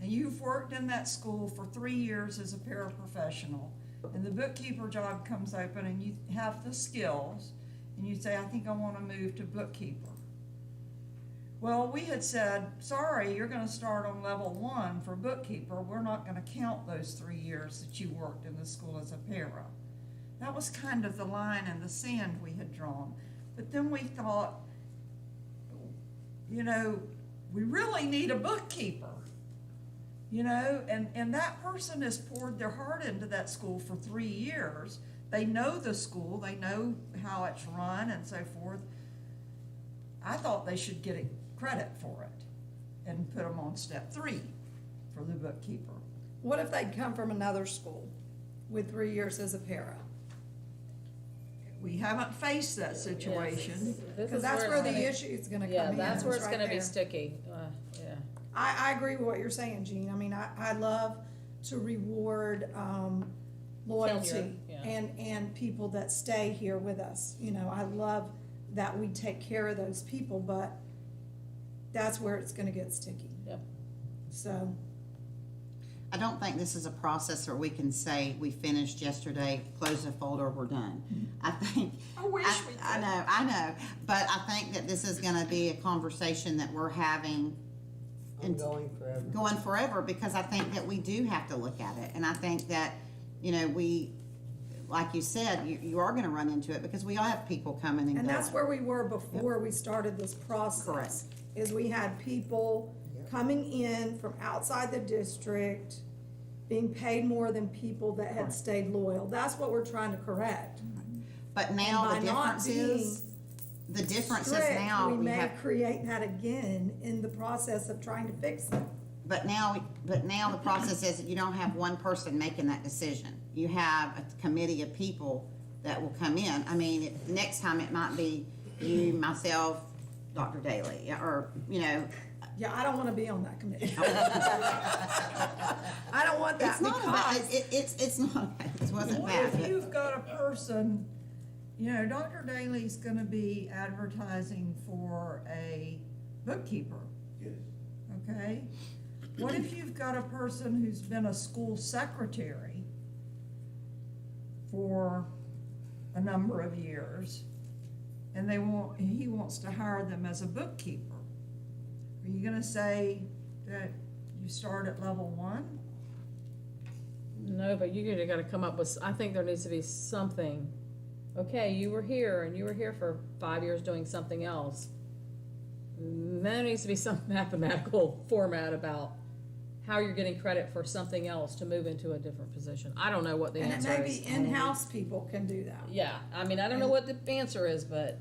and you've worked in that school for 3 years as a paraprofessional, and the bookkeeper job comes open and you have the skills, and you say, I think I wanna move to bookkeeper. Well, we had said, sorry, you're gonna start on level 1 for bookkeeper, we're not gonna count those 3 years that you worked in the school as a para. That was kind of the line in the sand we had drawn. But then we thought, you know, we really need a bookkeeper. You know, and that person has poured their heart into that school for 3 years. They know the school, they know how it's run and so forth. I thought they should get credit for it and put them on step 3 for the bookkeeper. What if they'd come from another school with 3 years as a para? We haven't faced that situation. Because that's where the issue is gonna come in. Yeah, that's where it's right gonna be there. sticky, yeah. I agree with what you're saying, Jean. I mean, I love to reward, loyalty Tenure, yeah. and people that stay here with us. You know, I love that we take care of those people, but that's where it's gonna get sticky. Yep. So, I don't think this is a process where we can say, we finished yesterday, close the folder, we're done. I think. I wish we could. I know, but I think that this is gonna be a conversation that we're having Ongoing forever. going forever, because I think that we do have to look at it, and I think that, you know, we, like you said, you are gonna run into it, because we all have people coming and going. and that's where we were before we started this process. Correct. Is we had people coming in from outside the district, being paid more than people that had stayed loyal. That's what we're trying to correct. But now And the by not difference being is, the difference is strict, now we we may have, create that again in the process of trying to fix it. but now the process is that you don't have one person making that decision. You have a committee of people that will come in. I mean, next time it might be you, myself, Dr. Daly, or, you know. Yeah, I don't wanna be on that committee. I don't want that It's not about, because it's not, it wasn't What bad. if but- you've got a person, you know, Dr. Daly's gonna be advertising for a bookkeeper. Yes. Okay? What if you've got a person who's been a school secretary for a number of years, and he wants to hire them as a bookkeeper? Are you gonna say that you start at level 1? No, but you gotta come up with, I think there needs to be something. Okay, you were here and you were here for 5 years doing something else. There needs to be some mathematical format about how you're getting credit for something else to move into a different position. I don't know what the and it answer may is. be in-house people can do that. Yeah, I mean, I don't know what the answer is, but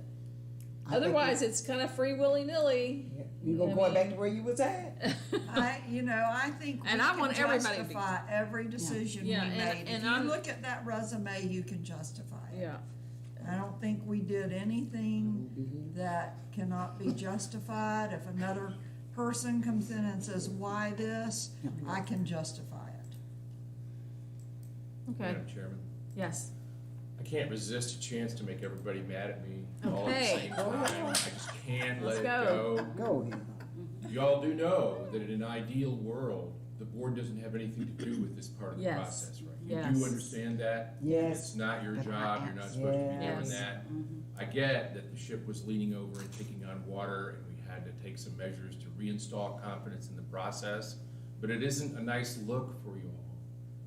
I think otherwise it's kind of free willy-nilly. you gonna I go back mean- to where you was at? I think we And I can want everybody to be- justify every decision we Yeah, and- made. If and you I'm- look at that resume, you can justify it. Yeah, I don't think we did anything that cannot be justified. If another person comes in and says, why this, I can justify it. okay, Madam Chairman, yes. I can't resist a chance to make everybody mad at me all at the Okay. same time. I just can't let Let's it go. go. Go ahead. You all do know that in an ideal world, the board doesn't have anything to do with this part of the Yes. process, right? Yes. You do understand that? Yes. It's not your But job, you're not supposed to be Yes. doing that. I get that the ship was leaning over and taking on water, and we had to take some measures to reinstall confidence in the process, but it isn't a nice look for you all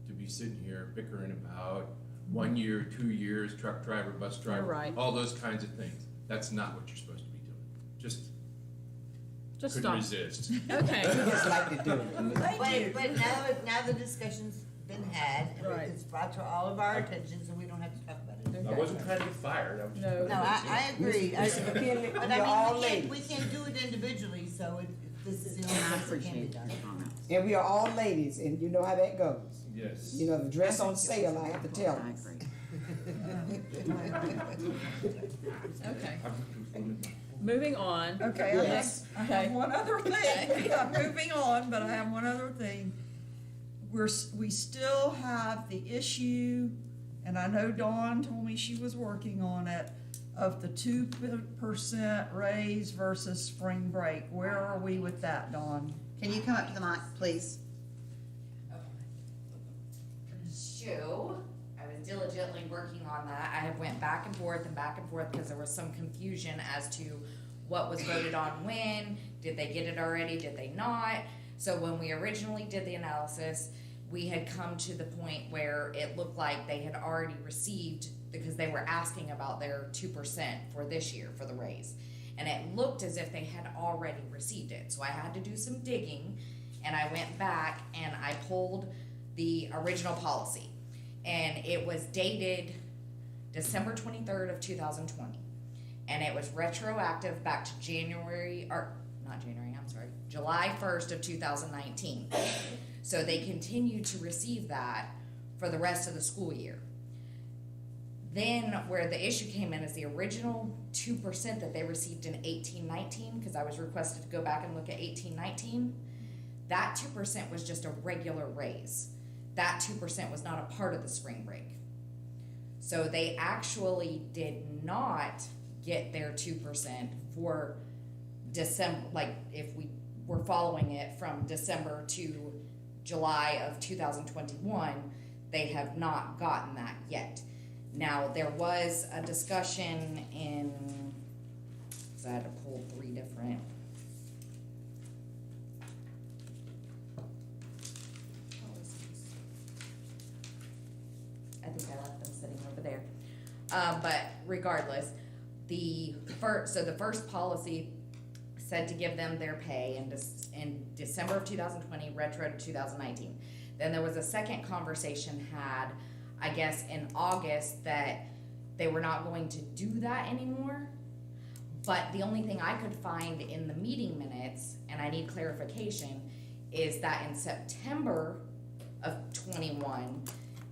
to be sitting here bickering about 1 year, 2 years, truck driver, bus driver, right. all those kinds of things. That's not what you're supposed to be doing. Just Just couldn't stop. resist. Okay. We just like to do it. But now the discussion's been had, and Right. it's brought to all of our attentions, and we don't have to talk about it. I wasn't trying to get fired, I was just. No. No, I agree. Mr. McKinley, But we are all I mean, ladies. we can't do it individually, so this is the only I place it can be appreciate done. your comments. And we are all ladies, and you know how that goes. Yes. You know, the dress on sale, I have to tell I you. agree. Okay, I'm- moving on. Okay, Yes. I have one other thing. I'm moving on, but I have one other thing. We still have the issue, and I know Dawn told me she was working on it, of the 2% raise versus spring break. Where are we with that, Dawn? Can you come up to the mic, please? So, I was diligently working on that. I have went back and forth because there was some confusion as to what was voted on when. Did they get it already? Did they not? So when we originally did the analysis, we had come to the point where it looked like they had already received, because they were asking about their 2% for this year for the raise. And it looked as if they had already received it. So I had to do some digging, and I went back and I pulled the original policy. And it was dated December 23rd of 2020. And it was retroactive back to July 1st of 2019. So they continued to receive that for the rest of the school year. Then where the issue came in is the original 2% that they received in 18-19, because I was requested to go back and look at 18-19, that 2% was just a regular raise. That 2% was not a part of the spring break. So they actually did not get their 2% for December, like if we were following it from December to July of 2021, they have not gotten that yet. Now, there was a discussion in, because I had to pull 3 different. I think I left them sitting over there. But regardless, the first policy said to give them their pay in December of 2020, retro to 2019. Then there was a second conversation had, I guess, in August, that they were not going to do that anymore. But the only thing I could find in the meeting minutes, and I need clarification, is that in September of 21,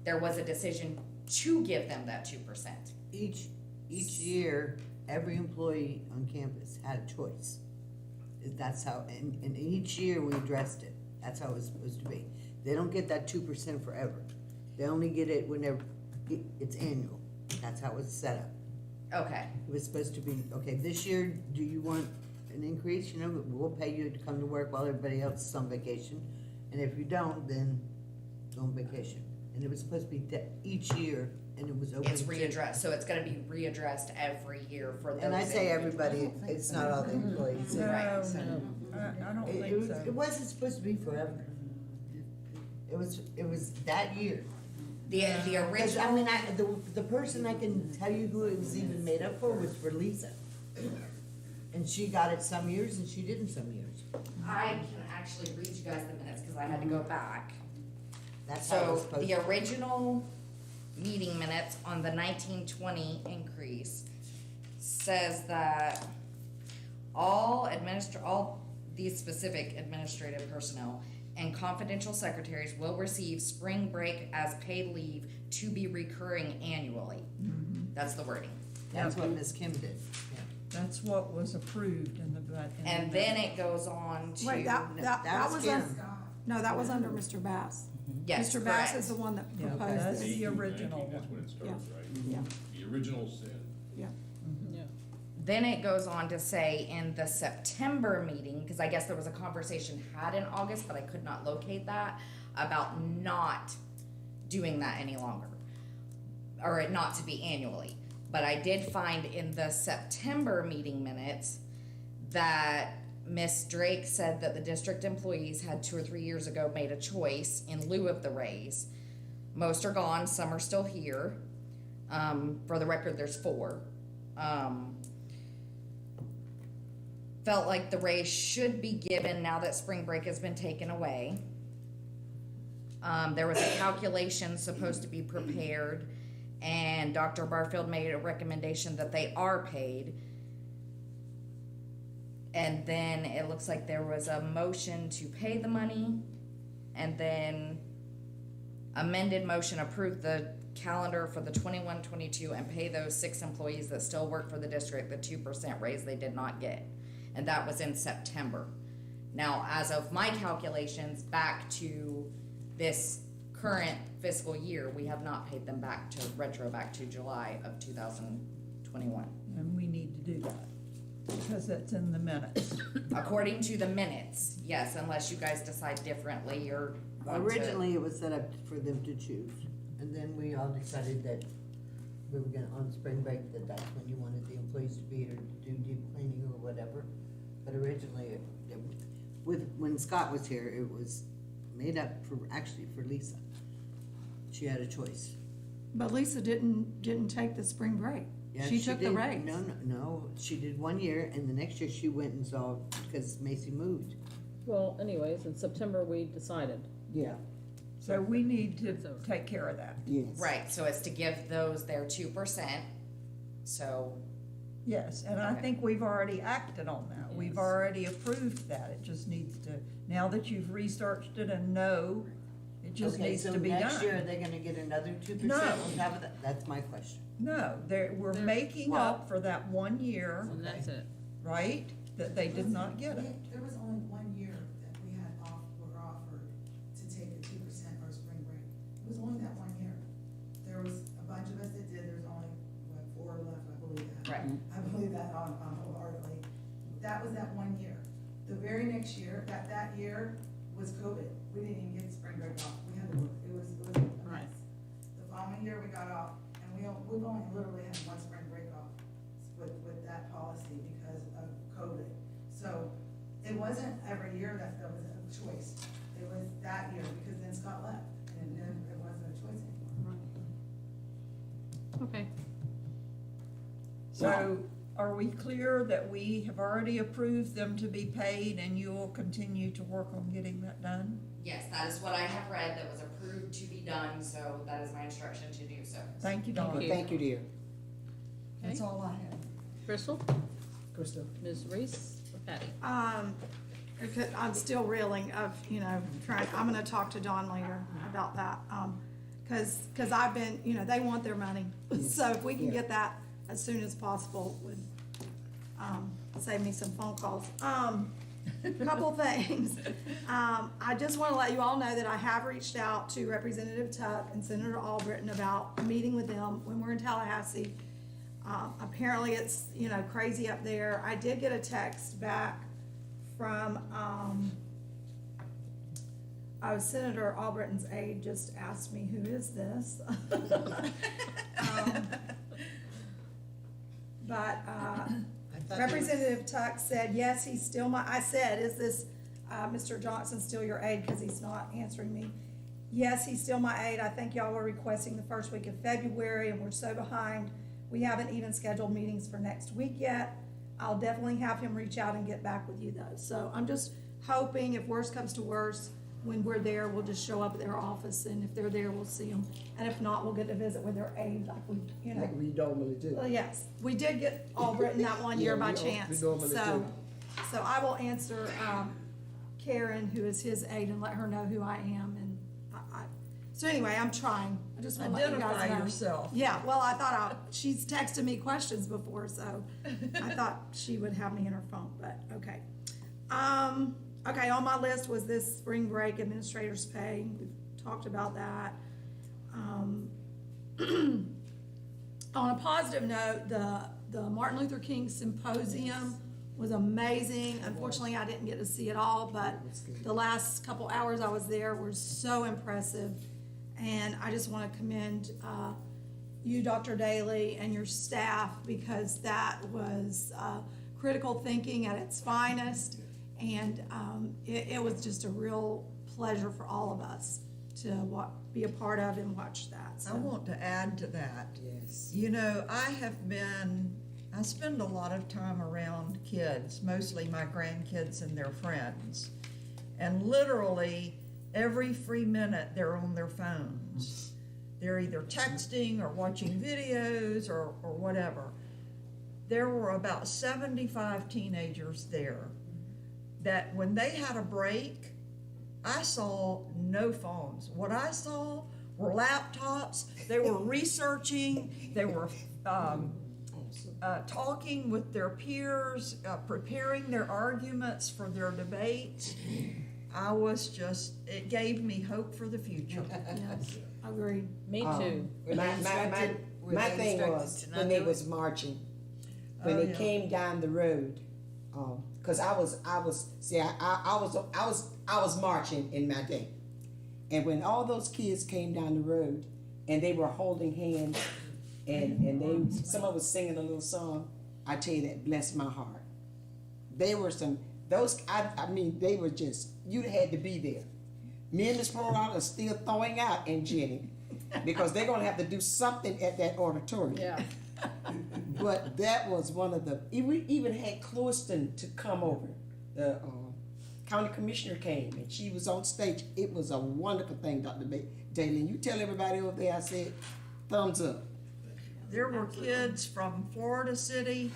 there was a decision to give them that 2%. Each year, every employee on campus had a choice. That's how, and each year we addressed it. That's how it was supposed to be. They don't get that 2% forever. They only get it whenever it's annual. That's how it's set up. Okay. It was supposed to be, okay, this year, do you want an increase? You know, we'll pay you to come to work while everybody else is on vacation. And if you don't, then go on vacation. And it was supposed to be each year, and it was open. It's readdressed, so it's gonna be readdressed every year for those. And I say individuals. everybody, it's not all the employees. No, Right. no, I don't It think so. wasn't supposed to be forever. It was that year. The Because, I original, mean, the person I can tell you who it was even made up for was for Lisa. And she got it some years and she didn't some years. I can actually read you guys the minutes, cause I had to go back. That's how it was So supposed the to. original meeting minutes on the 1920 increase says that all these specific administrative personnel and confidential secretaries will receive spring break as paid leave to be recurring annually. That's the wording. That's what Miss Kim did. Yeah. That's what was approved in the budget. And then it goes on to. Wait, that was, Kim. no, that was under Mr. Bass. Yes, Mr. Bass correct. is the one that Yeah, proposed that's this. the original 18, that's one. when it started, right? Yeah. The original sin. Yeah. Then it goes on to say in the September meeting, because I guess there was a conversation had in August, but I could not locate that, about not doing that any longer, or it not to be annually. But I did find in the September meeting minutes that Miss Drake said that the district employees had 2 or 3 years ago made a choice in lieu of the raise. Most are gone, some are still here. For the record, there's 4. Felt like the raise should be given now that spring break has been taken away. There was a calculation supposed to be prepared, and Dr. Barfield made a recommendation that they are paid. And then it looks like there was a motion to pay the money, and then Amended motion, approve the calendar for the 21-22 and pay those 6 employees that still work for the district the 2% raise they did not get. And that was in September. Now, as of my calculations, back to this current fiscal year, we have not paid them back to July of 2021. And we need to do that, because that's in the minutes. According to the minutes, yes, unless you guys decide differently or want to. Originally, it was set up for them to choose, and then we all decided that we were gonna, on spring break, that's when you wanted the employees to be here to do deep cleaning or whatever. But originally, when Scott was here, it was made up actually for Lisa. She had a choice. But Lisa didn't take the spring break. Yeah, She took the did. raise. No, she did 1 year, and the next year she went and saw, because Macy moved. Well, anyways, in September, we decided. Yeah, So we need to take care of that. yes. Right, so it's to give those their 2%, so, Yes, and I Okay. think we've already acted on that. We've Yes. already approved that. It just needs to, now that you've researched it and know, it just Okay, needs so to be done. next year, are they gonna get another 2% No. on top of that? That's my question. No, we're They're- making well- up for that 1 year, And that's it. right, that they did not get it. There was only 1 year that we had were offered to take the 2% or spring break. It was only that 1 year. There was a bunch of us that did, there's only, 4 left, I believe that. right. I believe that on wholeheartedly. That was that 1 year. The very next year, that year was COVID. We didn't even get spring break off. We had to work. It was a Right. mess. The following year, we got off, and we've only literally had 1 spring break off with that policy because of COVID. So it wasn't every year that there was a choice. It was that year because then Scott left, and then it wasn't a choice anymore. Okay. So are we clear that we have already approved them to be paid and you will continue to work on getting that done? Yes, that is what I have read, that was approved to be done, so that is my instruction to do so. Thank you, Dawn. Thank you. Thank you, dear. That's all I have. Crystal, Crystal? Ms. Reese, or Patty? Because I'm still reeling of, I'm gonna talk to Dawn later about that. Cause I've been, they want their money. So if we can Yeah. get that as soon as possible would, save me some phone calls. Couple things. I just wanna let you all know that I have reached out to Representative Tuck and Senator Albritton about meeting with them when we're in Tallahassee. Apparently it's, crazy up there. I did get a text back from, Senator Albritton's aide just asked me, who is this? But, Representative Tuck said, yes, he's still I said, is this, Mr. Johnson still your aide? Cause he's not answering me. Yes, he's still my aide. I think y'all were requesting the first week of February and we're so behind. We haven't even scheduled meetings for next week yet. I'll definitely have him reach out and get back with you though. So I'm just hoping if worse comes to worse, when we're there, we'll just show up at their office and if they're there, we'll see them. And if not, we'll get to visit with their aide like we, Like we normally do. Well, yes, we did get Albritton that one year Yeah, by we chance. normally So, do. so I will answer, Karen, who is his aide, and let her know who I am, and so anyway, I'm trying. I just wanna let you guys know. Identify yourself. Yeah, well, I thought she's texted me questions before, so I thought she would have me in her phone, but, okay. Okay, on my list was this spring break administrator's pay. We've talked about that. On a positive note, the Martin Luther King Symposium was amazing. Unfortunately, I didn't get to see it all, but the last couple hours I was there were so impressive. And I just want to commend you, Dr. Daly, and your staff, because that was critical thinking at its finest. And it was just a real pleasure for all of us to be a part of and watch that. I want to add to that. Yes. I spend a lot of time around kids, mostly my grandkids and their friends. And literally, every free minute, they're on their phones. They're either texting or watching videos or whatever. There were about 75 teenagers there that when they had a break, I saw no phones. What I saw were laptops, they were researching, they were, talking with their peers, preparing their arguments for their debates. I was just, it gave me hope for the future. Yes, agreed. Me too. My thing was, when they was marching, when Oh, they yeah. came down the road, cause I was marching in my day. And when all those kids came down the road and they were holding hands and some of us singing a little song, I tell you, that blessed my heart. They were they were just, you had to be there. Me and Miss Pearl are still throwing out and Jenny, because they're gonna have to do something at that auditorium. Yeah. But that was one of the, we even had Cloiston to come over. The county commissioner came and she was on stage. It was a wonderful thing, Dr. Daly. You tell everybody over there, I said, thumbs up. There were kids from Florida City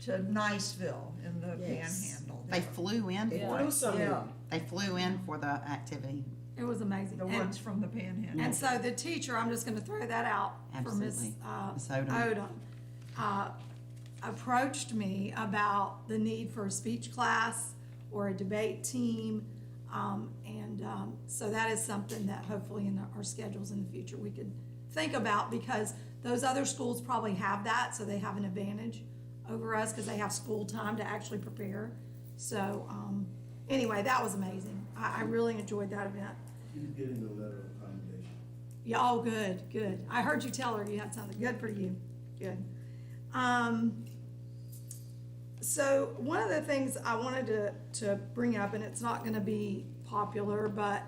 to Niceville in the Yes. Panhandle. They flew in They for flew it. some Yeah. They flew in for the activity. It was amazing. The ones from the Panhandle. And so the teacher, I'm just gonna throw that out for Miss Absolutely. Miss Odom. Approached me about the need for a speech class or a debate team. So that is something that hopefully in our schedules in the future we could think about, because those other schools probably have that, so they have an advantage over us because they have school time to actually prepare. So, anyway, that was amazing. I really enjoyed that event. She's getting a letter of commendation. Yeah, oh, good. I heard you tell her you had something good for you. Good. So one of the things I wanted to bring up, and it's not gonna be popular, but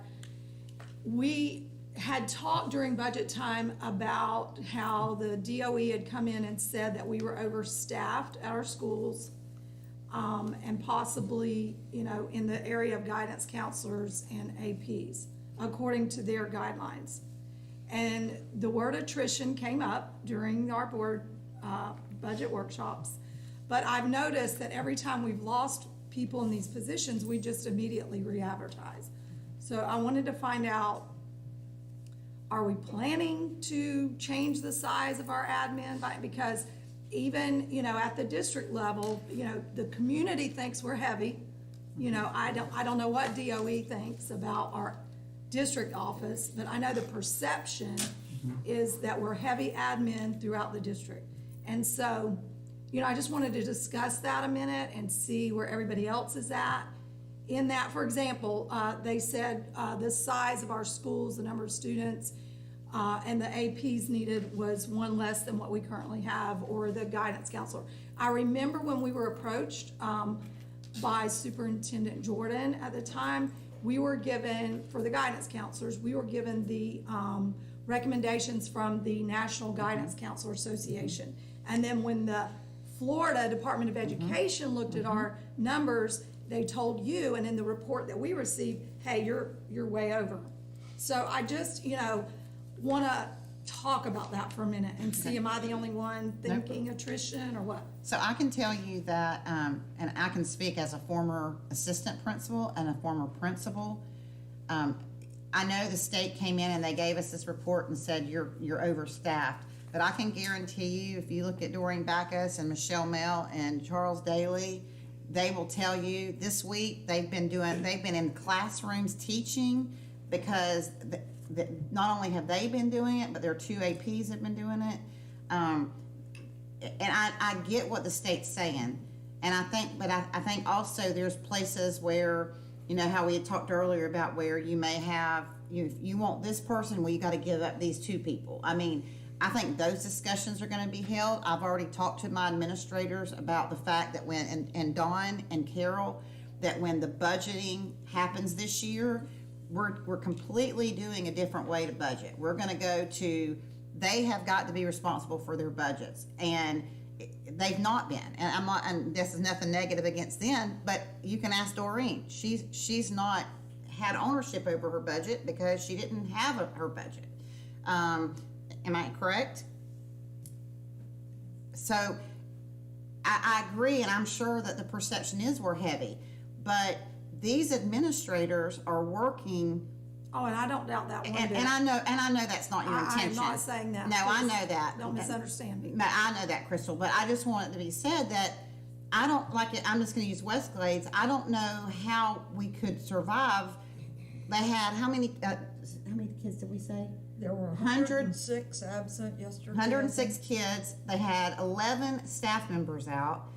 we had talked during budget time about how the DOE had come in and said that we were overstaffed at our schools, and possibly, in the area of guidance counselors and APs, according to their guidelines. And the word attrition came up during our board budget workshops. But I've noticed that every time we've lost people in these positions, we just immediately re-advertise. So I wanted to find out, are we planning to change the size of our admin? Because even, at the district level, the community thinks we're heavy. I don't know what DOE thinks about our district office, but I know the perception is that we're heavy admin throughout the district. And so, I just wanted to discuss that a minute and see where everybody else is at. In that, for example, they said the size of our schools, the number of students, and the APs needed was one less than what we currently have, or the guidance counselor. I remember when we were approached by Superintendent Jordan at the time, we were given, for the guidance counselors, we were given the recommendations from the National Guidance Counselor Association. And then when the Florida Department of Education looked at our numbers, they told you, and in the report that we received, hey, you're way over. So I just, want to talk about that for a minute and see, am I the only one thinking attrition or what? So I can tell you that, and I can speak as a former assistant principal and a former principal. I know the state came in and they gave us this report and said you're overstaffed, but I can guarantee you, if you look at Doreen Backus and Michelle Mell and Charles Daly, they will tell you this week they've been in classrooms teaching, because not only have they been doing it, but their two APs have been doing it. And I get what the state's saying, and I think also there's places where, how we had talked earlier about where you may have, you want this person, well, you got to give up these two people. I think those discussions are going to be held. I've already talked to my administrators about the fact that and Dawn and Carol, that when the budgeting happens this year, we're completely doing a different way to budget. We're going to go to, they have got to be responsible for their budgets, and they've not been. And and this is nothing negative against them, but you can ask Doreen. She's not had ownership over her budget because she didn't have her budget. Am I correct? So I agree, and I'm sure that the perception is we're heavy, but these administrators are working Oh, and I don't doubt that one And, bit. and I know that's not your I am intention. not saying that. No, I Please know that. Don't misunderstand me. I know that, Crystal, but I just want it to be said that I don't like it. I'm just gonna use Westglades. I don't know how we could survive. They had, how many kids did we say? There were 106 absent yesterday. 106 kids. They had 11 staff members out.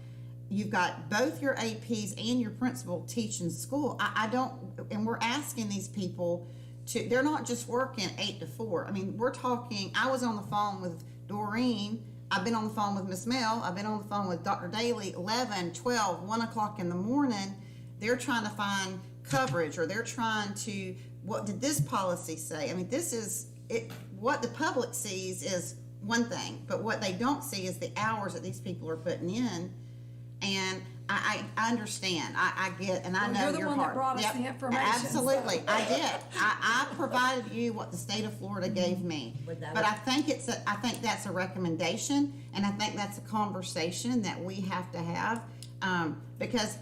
You've got both your APs and your principal teaching school. I don't, and we're asking these people to, they're not just working 8 to 4. I mean, we're talking, I was on the phone with Doreen. I've been on the phone with Miss Mel. I've been on the phone with Dr. Daly, 11, 12, 1 o'clock in the morning. They're trying to find coverage, or they're trying to, what did this policy say? I mean, this is, it. What the public sees is one thing, but what they don't see is the hours that these people are putting in. And I understand, I get, and I Well, know you're the your one that heart. brought us Yep, the information, absolutely, so. I did. I provided you what the state of Florida gave me. But that But was- I think I think that's a recommendation, and I think that's a conversation that we have to have, because,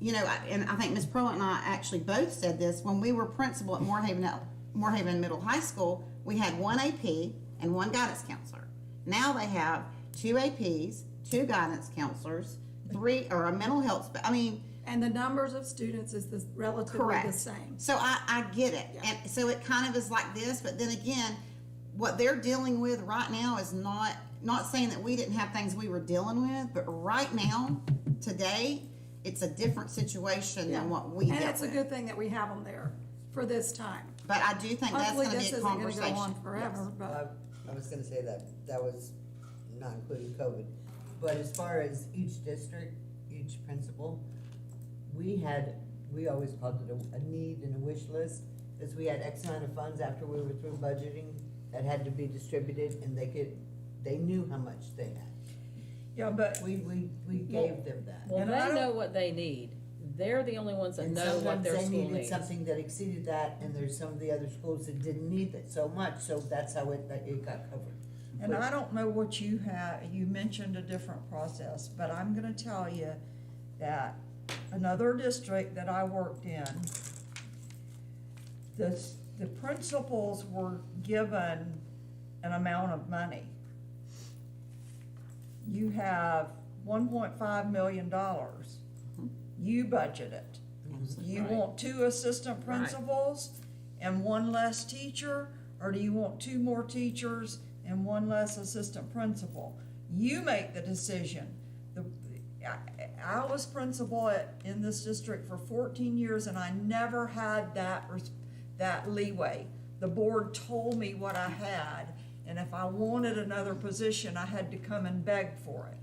you know, and I think Ms. Pearl and I actually both said this, when we were principal at Moorhaven Middle High School, we had 1 AP and 1 guidance counselor. Now they have 2 APs, 2 guidance counselors, 3, or a mental health, I mean, And the numbers of students is relatively correct. the same. So I get it. Yeah. And so it kind of is like this, but then again, what they're dealing with right now is not saying that we didn't have things we were dealing with, but right now, today, it's a different situation Yeah. than what we And dealt it's a with. good thing that we have them there for this time. But I do think that's Hopefully gonna this be a isn't gonna go conversation. on forever, but I was gonna say that was not including COVID. But as far as each district, each principal, we always called it a need and a wish list, because we had X amount of funds after we were through budgeting that had to be distributed, and they knew how much they had. Yeah, but We gave them that. Well, And I they don't- know what they need. They're the only ones that And know what sometimes their they school needed needs. something that exceeded that, and there's some of the other schools that didn't need it so much, so that's how it got covered. And I don't know what you mentioned a different process, but I'm gonna tell you that another district that I worked in, the principals were given an amount of money. You have $1.5 million. You budget it. You Right. want 2 assistant Right. principals and 1 less teacher, or do you want 2 more teachers and 1 less assistant principal? You make the decision. I was principal in this district for 14 years, and I never had that leeway. The board told me what I had, and if I wanted another position, I had to come and beg for it.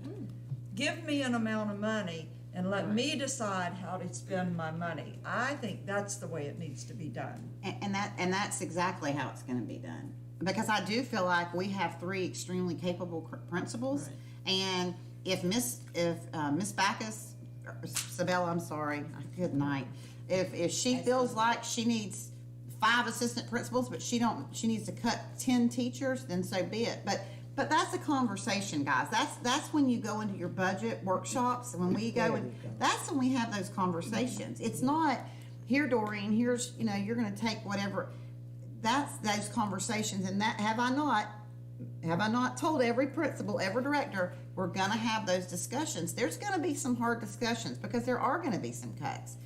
Give me an amount of money and let me decide how to spend my money. I think that's the way it needs to be done. And that's exactly how it's gonna be done. Because I do feel like we have 3 extremely capable principals, and if Miss Backus, or Sabella, I'm sorry, good night. If she feels like she needs 5 assistant principals, but she needs to cut 10 teachers, then so be it. But that's a conversation, guys. That's when you go into your budget workshops, when we go and, that's when we have those conversations. It's not, here, Doreen, here's, you're gonna take whatever. That's those conversations, and that, have I not told every principal, every director, we're gonna have those discussions. There's gonna be some hard discussions, because there are gonna be some cuts.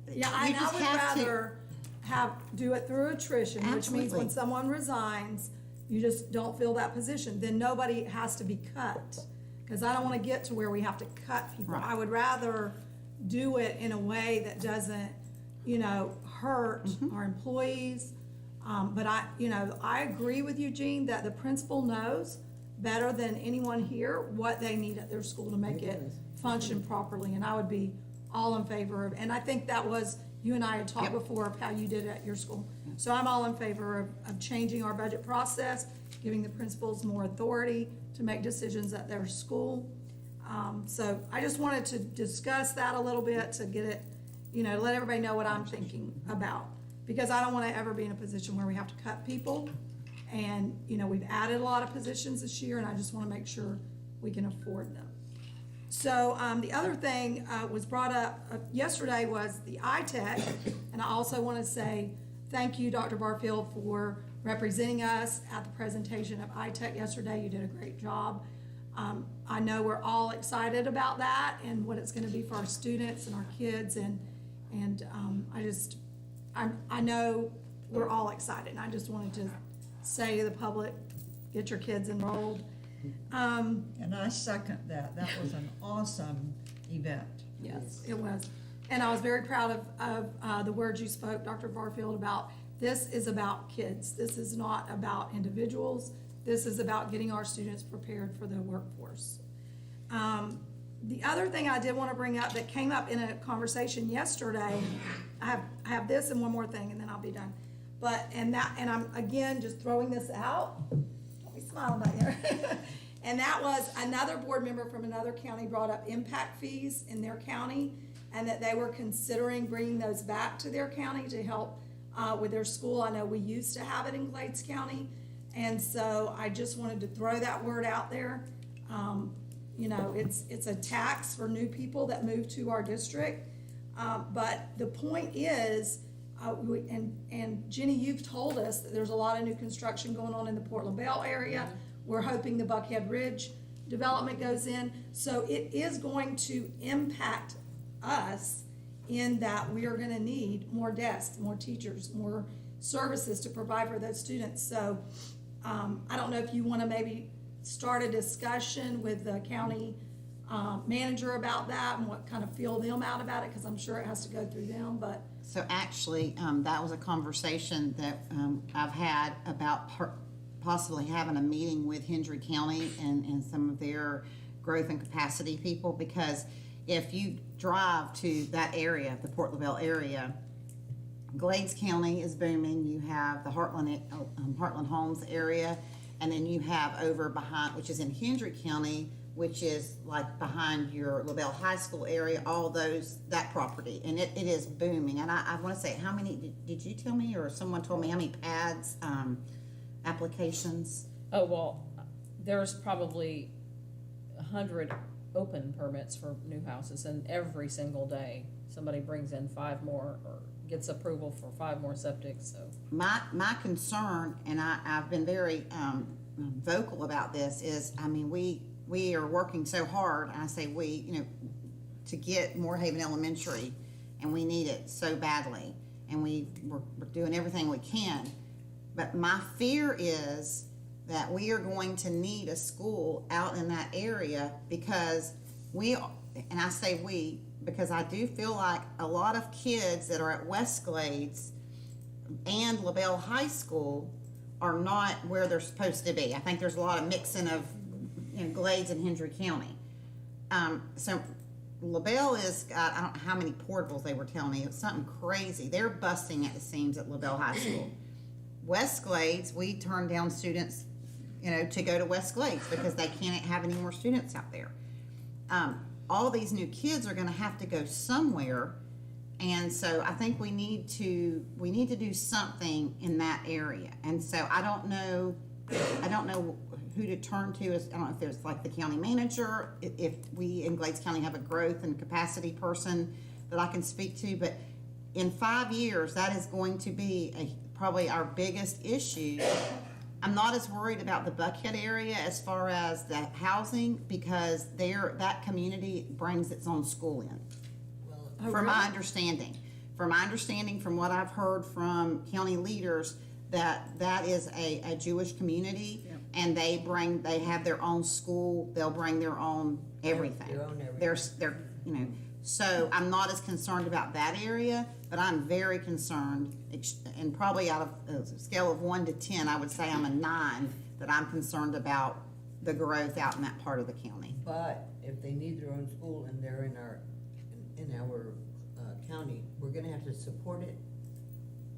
yeah, You and I just would have to- rather do it through attrition, which means when Absolutely. someone resigns, you just don't fill that position, then nobody has to be cut. Cause I don't wanna get to where we have to cut people. Right. I would rather do it in a way that doesn't, hurt Mm-hmm. our employees. But I agree with you, Jean, that the principal knows better than anyone here what they need at their school to make it function properly, and I would be all in favor of, and I think that was, you and I had talked Yep. before of how you did it at your school. So I'm all in favor of changing our budget process, giving the principals more authority to make decisions at their school. So I just wanted to discuss that a little bit, to get it, let everybody know what I'm thinking about. Because I don't wanna ever be in a position where we have to cut people. And, we've added a lot of positions this year, and I just wanna make sure we can afford them. So, the other thing, was brought up yesterday was the ITech, and I also wanna say thank you, Dr. Barfield, for representing us at the presentation of ITech yesterday. You did a great job. I know we're all excited about that and what it's gonna be for our students and our kids, and I know we're all excited, and I just wanted to say to the public, get your kids enrolled. And I second that. That was an awesome event. Yes, it was. And I was very proud of the words you spoke, Dr. Barfield, about this is about kids. This is not about individuals. This is about getting our students prepared for the workforce. The other thing I did want to bring up that came up in a conversation yesterday, I have this and one more thing, and then I'll be done. And I'm again just throwing this out. Don't be smiling back there. And that was another board member from another county brought up impact fees in their county, and that they were considering bringing those back to their county to help with their school. I know we used to have it in Glades County, and so I just wanted to throw that word out there. You know, it's a tax for new people that move to our district, but the point is, and Jenny, you've told us that there's a lot of new construction going on in the Port LaBelle area. We're hoping the Buckhead Ridge development goes in, so it is going to impact us in that we are gonna need more desks, more teachers, more services to provide for those students. So I don't know if you wanna maybe start a discussion with the county manager about that and what kind of feel them out about it, because I'm sure it has to go through them, but. So actually, that was a conversation that I've had about possibly having a meeting with Hendry County and some of their growth and capacity people, because if you drive to that area, the Port LaBelle area, Glades County is booming. You have the Heartland Homes area, and then you have over behind, which is in Hendry County, which is like behind your LaBelle High School area, all that property, and it is booming. And I want to say, how many, did you tell me, or someone told me how many pads, applications? Oh, well, there's probably 100 open permits for new houses, and every single day, somebody brings in 5 more or gets approval for 5 more septics, so. My concern, and I've been very vocal about this, is, I mean, we are working so hard, and I say we, you know, to get Moorhaven Elementary, and we need it so badly, and we're doing everything we can. But my fear is that we are going to need a school out in that area, because and I say we, because I do feel like a lot of kids that are at West Glades and LaBelle High School are not where they're supposed to be. I think there's a lot of mixing of, you know, Glades and Hendry County. So LaBelle has got, I don't know how many portables they were telling me, it's something crazy. They're busting at the seams at LaBelle High School. West Glades, we turn down students, you know, to go to West Glades because they can't have any more students out there. All these new kids are gonna have to go somewhere, and so I think we need to do something in that area. And so I don't know who to turn to. I don't know if there's like the county manager, if we in Glades County have a growth and capacity person that I can speak to, but in 5 years, that is going to be probably our biggest issue. I'm not as worried about the Buckhead area as far as the housing, because that community brings its own school in. From my understanding, from what I've heard from county leaders, that is a Jewish community, and they have their own school. They'll bring their own everything. Their own everything. They're you know. So I'm not as concerned about that area, but I'm very concerned, and probably out of a scale of 1 to 10, I would say I'm a 9, that I'm concerned about the growth out in that part of the county. But if they need their own school and they're in our county, we're gonna have to support it,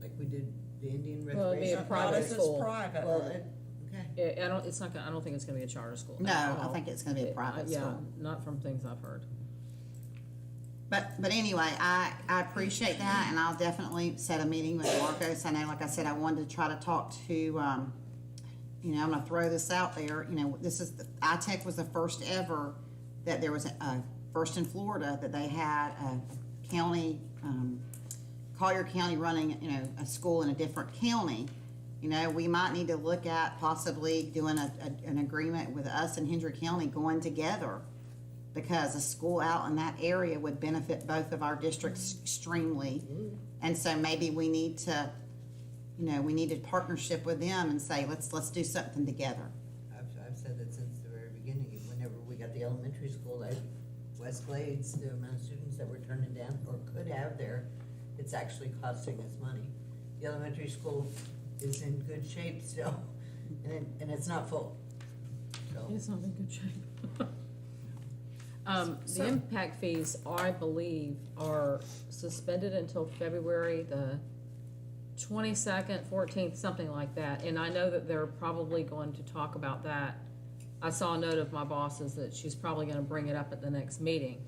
like we did the Indian Well, it'd be a reservation. private This is school. private. Well, okay. I don't think it's gonna be a charter school. No, I think it's gonna be a private Yeah, school. not from things I've heard. But anyway, I appreciate that, and I'll definitely set a meeting with Marcos. I know, like I said, I wanted to try to talk to, you know, I'm gonna throw this out there, you know, ITech was the first ever that there was first in Florida that they had a county Collier County running, you know, a school in a different county, you know, we might need to look at possibly doing an agreement with us and Hendry County going together, because a school out in that area would benefit both of our districts extremely. And so maybe we need to, you know, we need a partnership with them and say, let's do something together. I've said that since the very beginning, whenever we got the elementary school, like West Glades, the amount of students that were turning down or could have there, it's actually costing us money. The elementary school is in good shape still, and it's not full, so. It's not in good shape. The impact fees, I believe, are suspended until February the 22nd, 14th, something like that. And I know that they're probably going to talk about that. I saw a note of my boss's that she's probably gonna bring it up at the next meeting.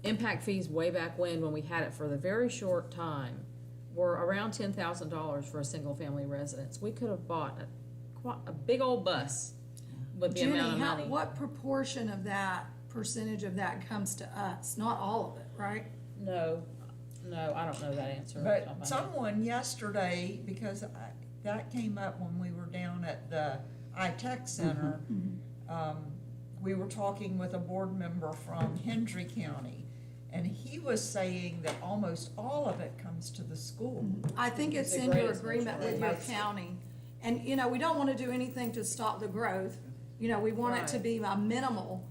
Impact fees way back when we had it for the very short time, were around $10,000 for a single-family residence. We could have bought a big old bus with the amount of money. What proportion of that, percentage of that comes to us? Not all of it, right? No, I don't know that answer. But someone yesterday, because that came up when we were down at the iTech Center, we were talking with a board member from Hendry County, and he was saying that almost all of it comes to the school. I think it's in your agreement with your county. And, you know, we don't wanna do anything to stop the growth. You know, we want it to be a minimal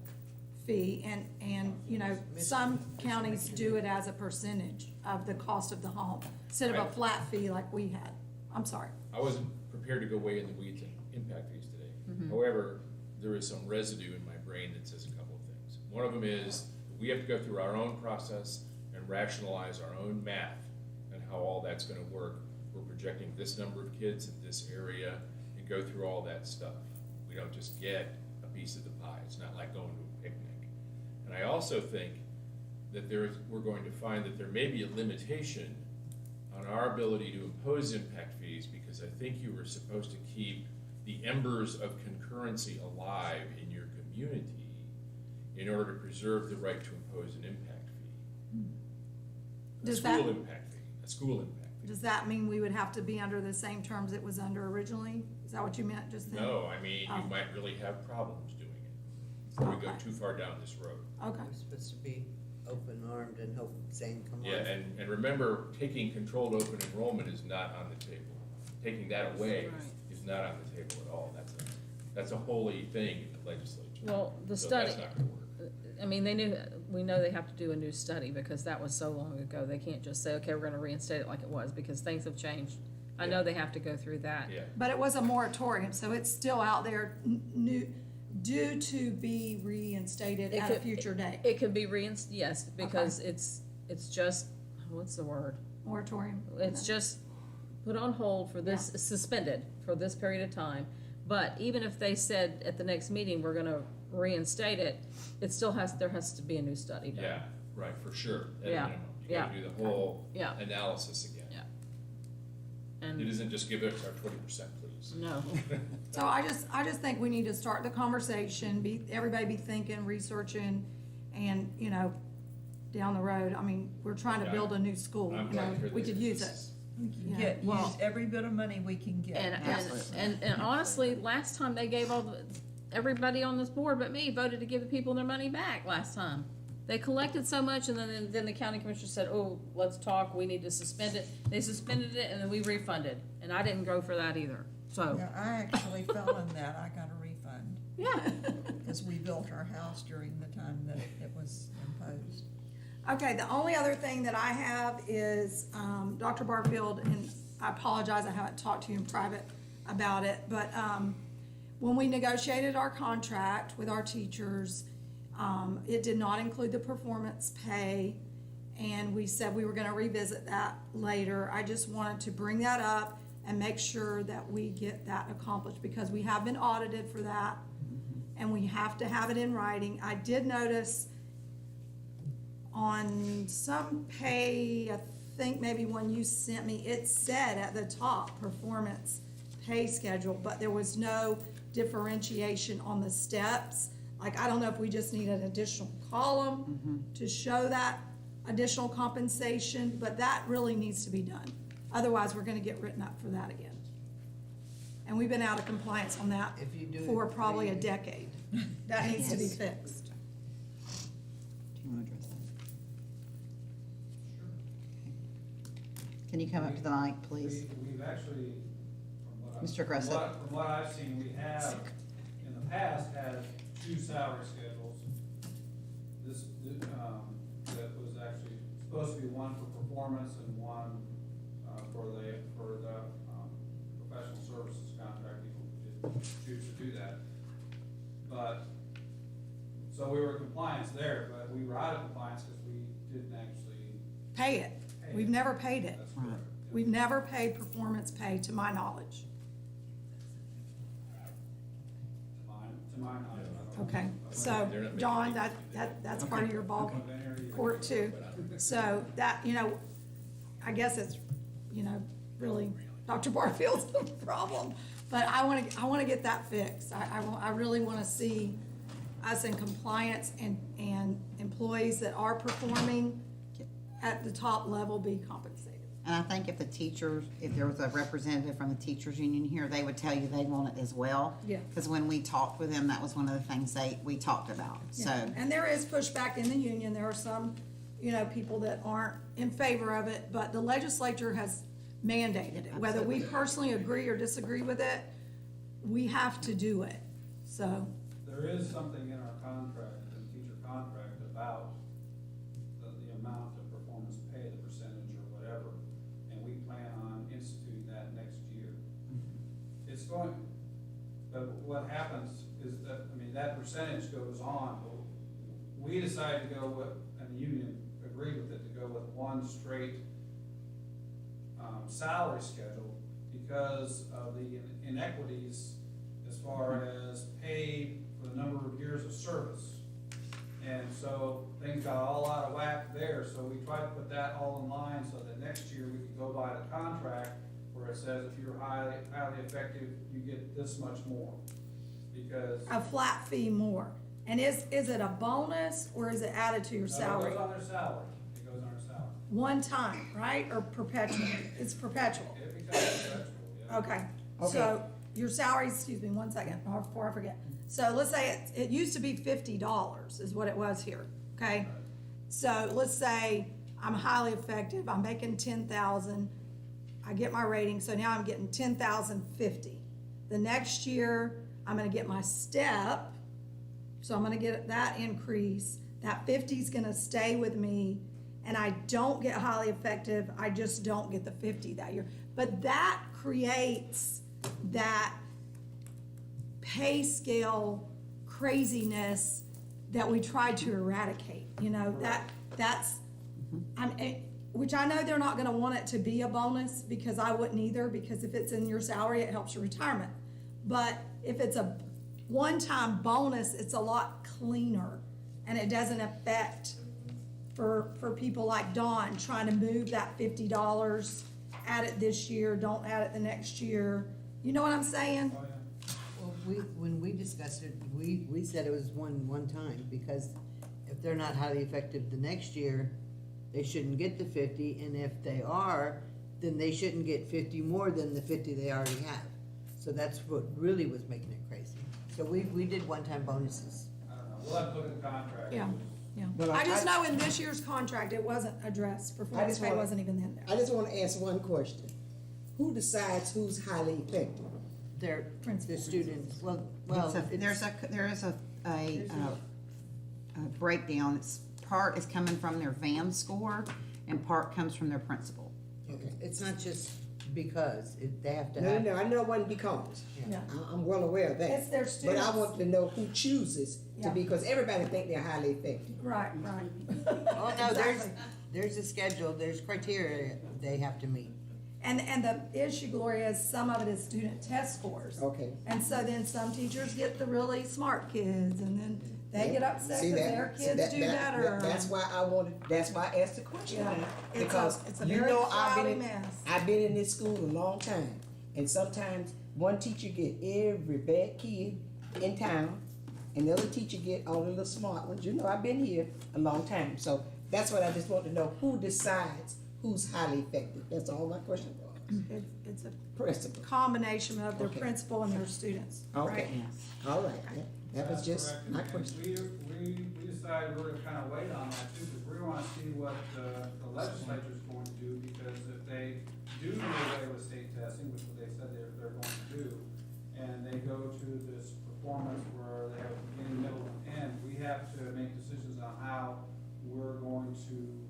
fee, and, you know, some counties do it as a percentage of the cost of the home, instead of a flat fee like we had. I'm sorry. I wasn't prepared to go way in the weeds on impact fees today. However, there is some residue in my brain that says a couple of things. One of them is, we have to go through our own process and rationalize our own math and how all that's gonna work. We're projecting this number of kids in this area and go through all that stuff. We don't just get a piece of the pie. It's not like going to a picnic. And I also think that we're going to find that there may be a limitation on our ability to impose impact fees, because I think you were supposed to keep the embers of concurrency alive in your community in order to preserve the right to impose an impact fee. Does A that- school impact fee. Does that mean we would have to be under the same terms it was under originally? Is that what you meant just then? No, I mean, you might really have problems doing it before we go too far down this road. Okay. We're supposed to be open-armed and hope, saying, come on. Yeah, and remember, taking controlled open enrollment is not on the table. Taking that away is not on the table at all. That's a holy thing in the legislature. Well, the So study, that's not gonna work. I mean, we know they have to do a new study, because that was so long ago. They can't just say, okay, we're gonna reinstate it like it was, because things have changed. I know they have to go through that. Yeah, But it was a moratorium, so it's still out there, due to be reinstated It at a could- future date. It could be yes, because it's just, what's the word? Moratorium. It's just put on hold for this, suspended for this period of time. But even if they said at the next meeting, we're gonna reinstate it, it still there has to be a new study done. yeah, right, for sure, at a Yeah, minimum. You gotta do the whole Yeah. analysis again. It And, isn't just give us our 20%, please. no, So I just think we need to start the conversation, everybody be thinking, researching, and, you know, down the road, I mean, we're trying to Yeah. build a new school, I'm you glad know, to hear we this, could use it. because We can Yeah. use every bit of money we can get. and honestly, last time they gave everybody on this board but me voted to give the people their money back last time. They collected so much, and then the county commissioner said, oh, let's talk, we need to suspend it. They suspended it, and then we refunded, and I didn't go for that either, so. Yeah, I actually fell in that. I got a refund, Yeah. because we built our house during the time that it was imposed. Okay, the only other thing that I have is, Dr. Barfield, and I apologize, I haven't talked to you in private about it, but, when we negotiated our contract with our teachers, it did not include the performance pay, and we said we were gonna revisit that later. I just wanted to bring that up and make sure that we get that accomplished, because we have been audited for that, and we have to have it in writing. I did notice on some pay, I think maybe one you sent me, it said at the top, performance pay schedule, but there was no differentiation on the steps. Like, I don't know if we just need an additional column to show that. additional compensation, but that really needs to be done. Otherwise, we're gonna get written up for that again. And we've been out of compliance on that If you do it for probably a 3 years. decade. That needs to be Yes. fixed. Do you want to address that? Can you come up to the mic, please? We've actually, Mr. Gressett. From what I've seen, we have, in the past, had 2 salary schedules. This, that was actually supposed to be one for performance and one, for the professional services contract, people did choose to do that. But, so we were in compliance there, but we were out of compliance because we didn't actually Pay it. pay We've it. never paid it. That's correct. We've never paid performance pay, to my knowledge. To my knowledge. I don't know. Okay, so, They're not John, making that's part of your ball I've been here, court too. So that, I guess it's, really Dr. Barfield's problem. But I wanna get that fixed. I really wanna see us in compliance and employees that are performing at the top level be compensated. And I think if there was a representative from the teachers union here, they would tell you they want it as well. Yeah. Because when we talked with them, that was one of the things we talked about, so. Yeah. And there is pushback in the union. There are some, people that aren't in favor of it, but the legislature has mandated it. Whether we personally agree or disagree with it, we have to do it, so. There is something in our contract, in the teacher contract, about the amount of performance pay, the percentage or whatever, and we plan on instituting that next year. It's going, but what happens is that, that percentage goes on. We decided to go with, and the union agreed with it, to go with one straight salary schedule because of the inequities as far as pay for the number of years of service. And so things got all out of whack there, so we tried to put that all in line so that next year we could go by the contract where it says if you're highly effective, you get this much more. Because. A flat fee more. And is it a bonus or is it added to your salary? It goes on their salary. It goes on their salary. One time, right? Or perpetual? It's perpetual. It becomes perpetual, yeah. Okay, so your salary, excuse me, 1 second, before I forget. So let's say it used to be $50 is what it was here, okay? So let's say I'm highly effective, I'm making 10,000, I get my rating, so now I'm getting 10,050. The next year, I'm gonna get my step, so I'm gonna get that increase. That 50 is gonna stay with me, and I don't get highly effective, I just don't get the 50 that year. But that creates that pay scale craziness that we tried to eradicate, that's, which I know they're not gonna want it to be a bonus, because I wouldn't either, because if it's in your salary, it helps your retirement. But if it's a one-time bonus, it's a lot cleaner, and it doesn't affect for people like Dawn trying to move that $50, add it this year, don't add it the next year. You know what I'm saying? Oh, yeah. Well, when we discussed it, we said it was one time, because if they're not highly effective the next year, they shouldn't get the 50, and if they are, then they shouldn't get 50 more than the 50 they already have. So that's what really was making it crazy. So we did one-time bonuses. I don't know, we'll have to look at the contract. Yeah. Yeah, Well, I just know in this year's contract, it wasn't addressed, performance just pay wanna- wasn't even in there. I just want to ask one question. Who decides who's highly effective? They're, the Principal. students, well, There is a breakdown. Part is coming from their VAM score and part comes from their principal. Okay. it's not just because, they have to No, have. I know one because. Yeah. I'm well aware of that. It's their But students. I want to know who chooses to Yeah. be, because everybody think they're highly effective. Right. Oh, no, Exactly. there's a schedule, there's criteria they have to meet. And the issue, Gloria, is some of it is student test scores. Okay. And so then some teachers get the really smart kids, and then they get upset See because that? their See kids do better. That's why I asked the question. Yeah. Because It's a you very know cloudy mess. I've been in this school a long time, and sometimes one teacher get every bad kid in town, and the other teacher get all the little smart ones. I've been here a long time, so That's what I just want to know, who decides who's highly effective? That's all my question was. It's a Principal. combination of their Okay. principal and their students, right? Okay, all right, yeah, that was That's just correct. my And question. we decided we're gonna kind of wait on that too, because we wanna see what the legislature's going to do, because if they do do away with state testing, which they said they're going to do, and they go to this performance where they have a beginning, middle, and end, we have to make decisions on how we're going to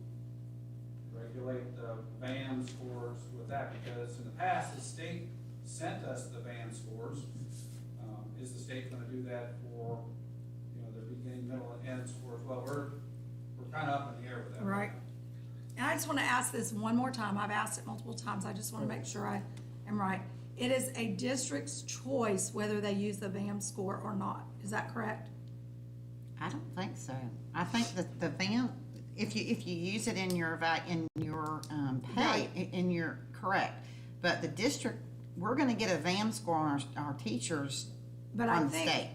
regulate the band scores with that, because in the past, the state sent us the band scores. Is the state gonna do that for, their beginning, middle, and end scores? Well, we're kinda up in the air with that. Right. And I just wanna ask this one more time, I've asked it multiple times, I just wanna make sure I am right. It is a district's choice whether they use the VAM score or not, is that correct? I don't think so. I think that the VAM, if you use it in your pay, in your, correct. But the district, we're gonna get a VAM score on our teachers But I from the think, state.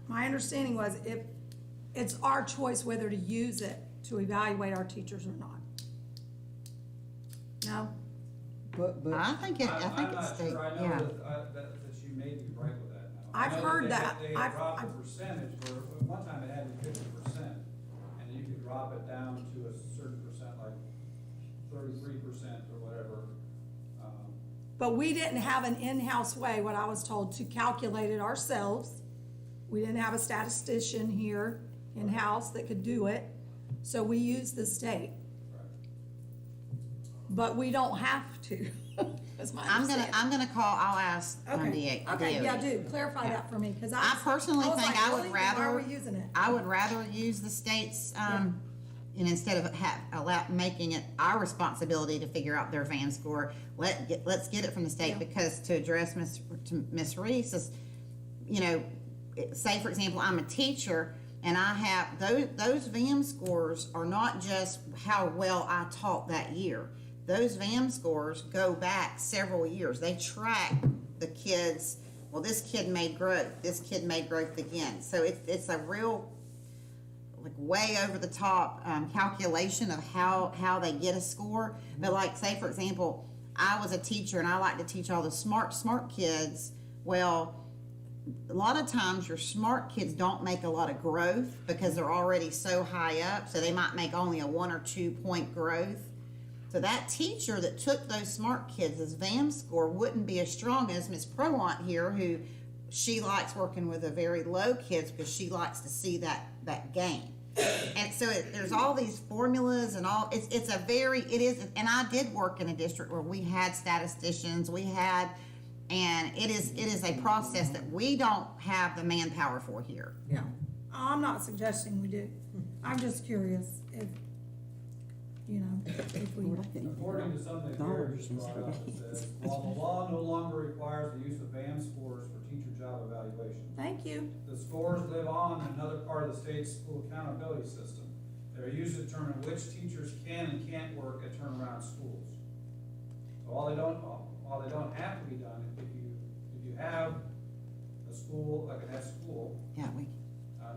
my understanding was if it's our choice whether to use it to evaluate our teachers or not. No? But, I think I'm it's not state, sure, I know yeah. that you may be right with that now. I've I know heard they- that. They I've- dropped the I've- percentage, where at one time it had to be 50%, and you could drop it down to a certain percent, like 33% or whatever. But we didn't have an in-house way, what I was told, to calculate it ourselves. We didn't have a statistician here in-house that could do it, so we used the state. Right. But we don't have to, is my I'm understanding. gonna call, I'll ask Okay, okay, yeah, do, clarify that for me, cause I personally was think like, I would really? Why are rather- we using it? I would rather use the state's, and instead of making it our responsibility to figure out their VAM score, let's get it from the state, Yeah. because to address Miss Reese's, say for example, I'm a teacher and I have, those VAM scores are not just how well I taught that year. Those VAM scores go back several years. They track the kids, well, this kid made growth, this kid made growth again. So it's a real, like, way over the top calculation of how they get a score. But like, say for example, I was a teacher and I like to teach all the smart kids. Well, a lot of times your smart kids don't make a lot of growth because they're already so high up, so they might make only a 1 or 2 point growth. So that teacher that took those smart kids, his VAM score wouldn't be as strong as Miss Prowant here, who she likes working with the very low kids because she likes to see that gain. And so there's all these formulas and all, it is, and I did work in a district where we had statisticians, and it is a process that we don't have the manpower for here. Yeah. I'm not suggesting we do, I'm just curious if we. According to something Gary just brought up, it says, while the law no longer requires the use of band scores for teacher job evaluations, Thank you. the scores live on in another part of the state's school accountability system. They're used to determine which teachers can and can't work at turnaround schools. So while they don't have to be done, if you have a school, like an S school, Yeah,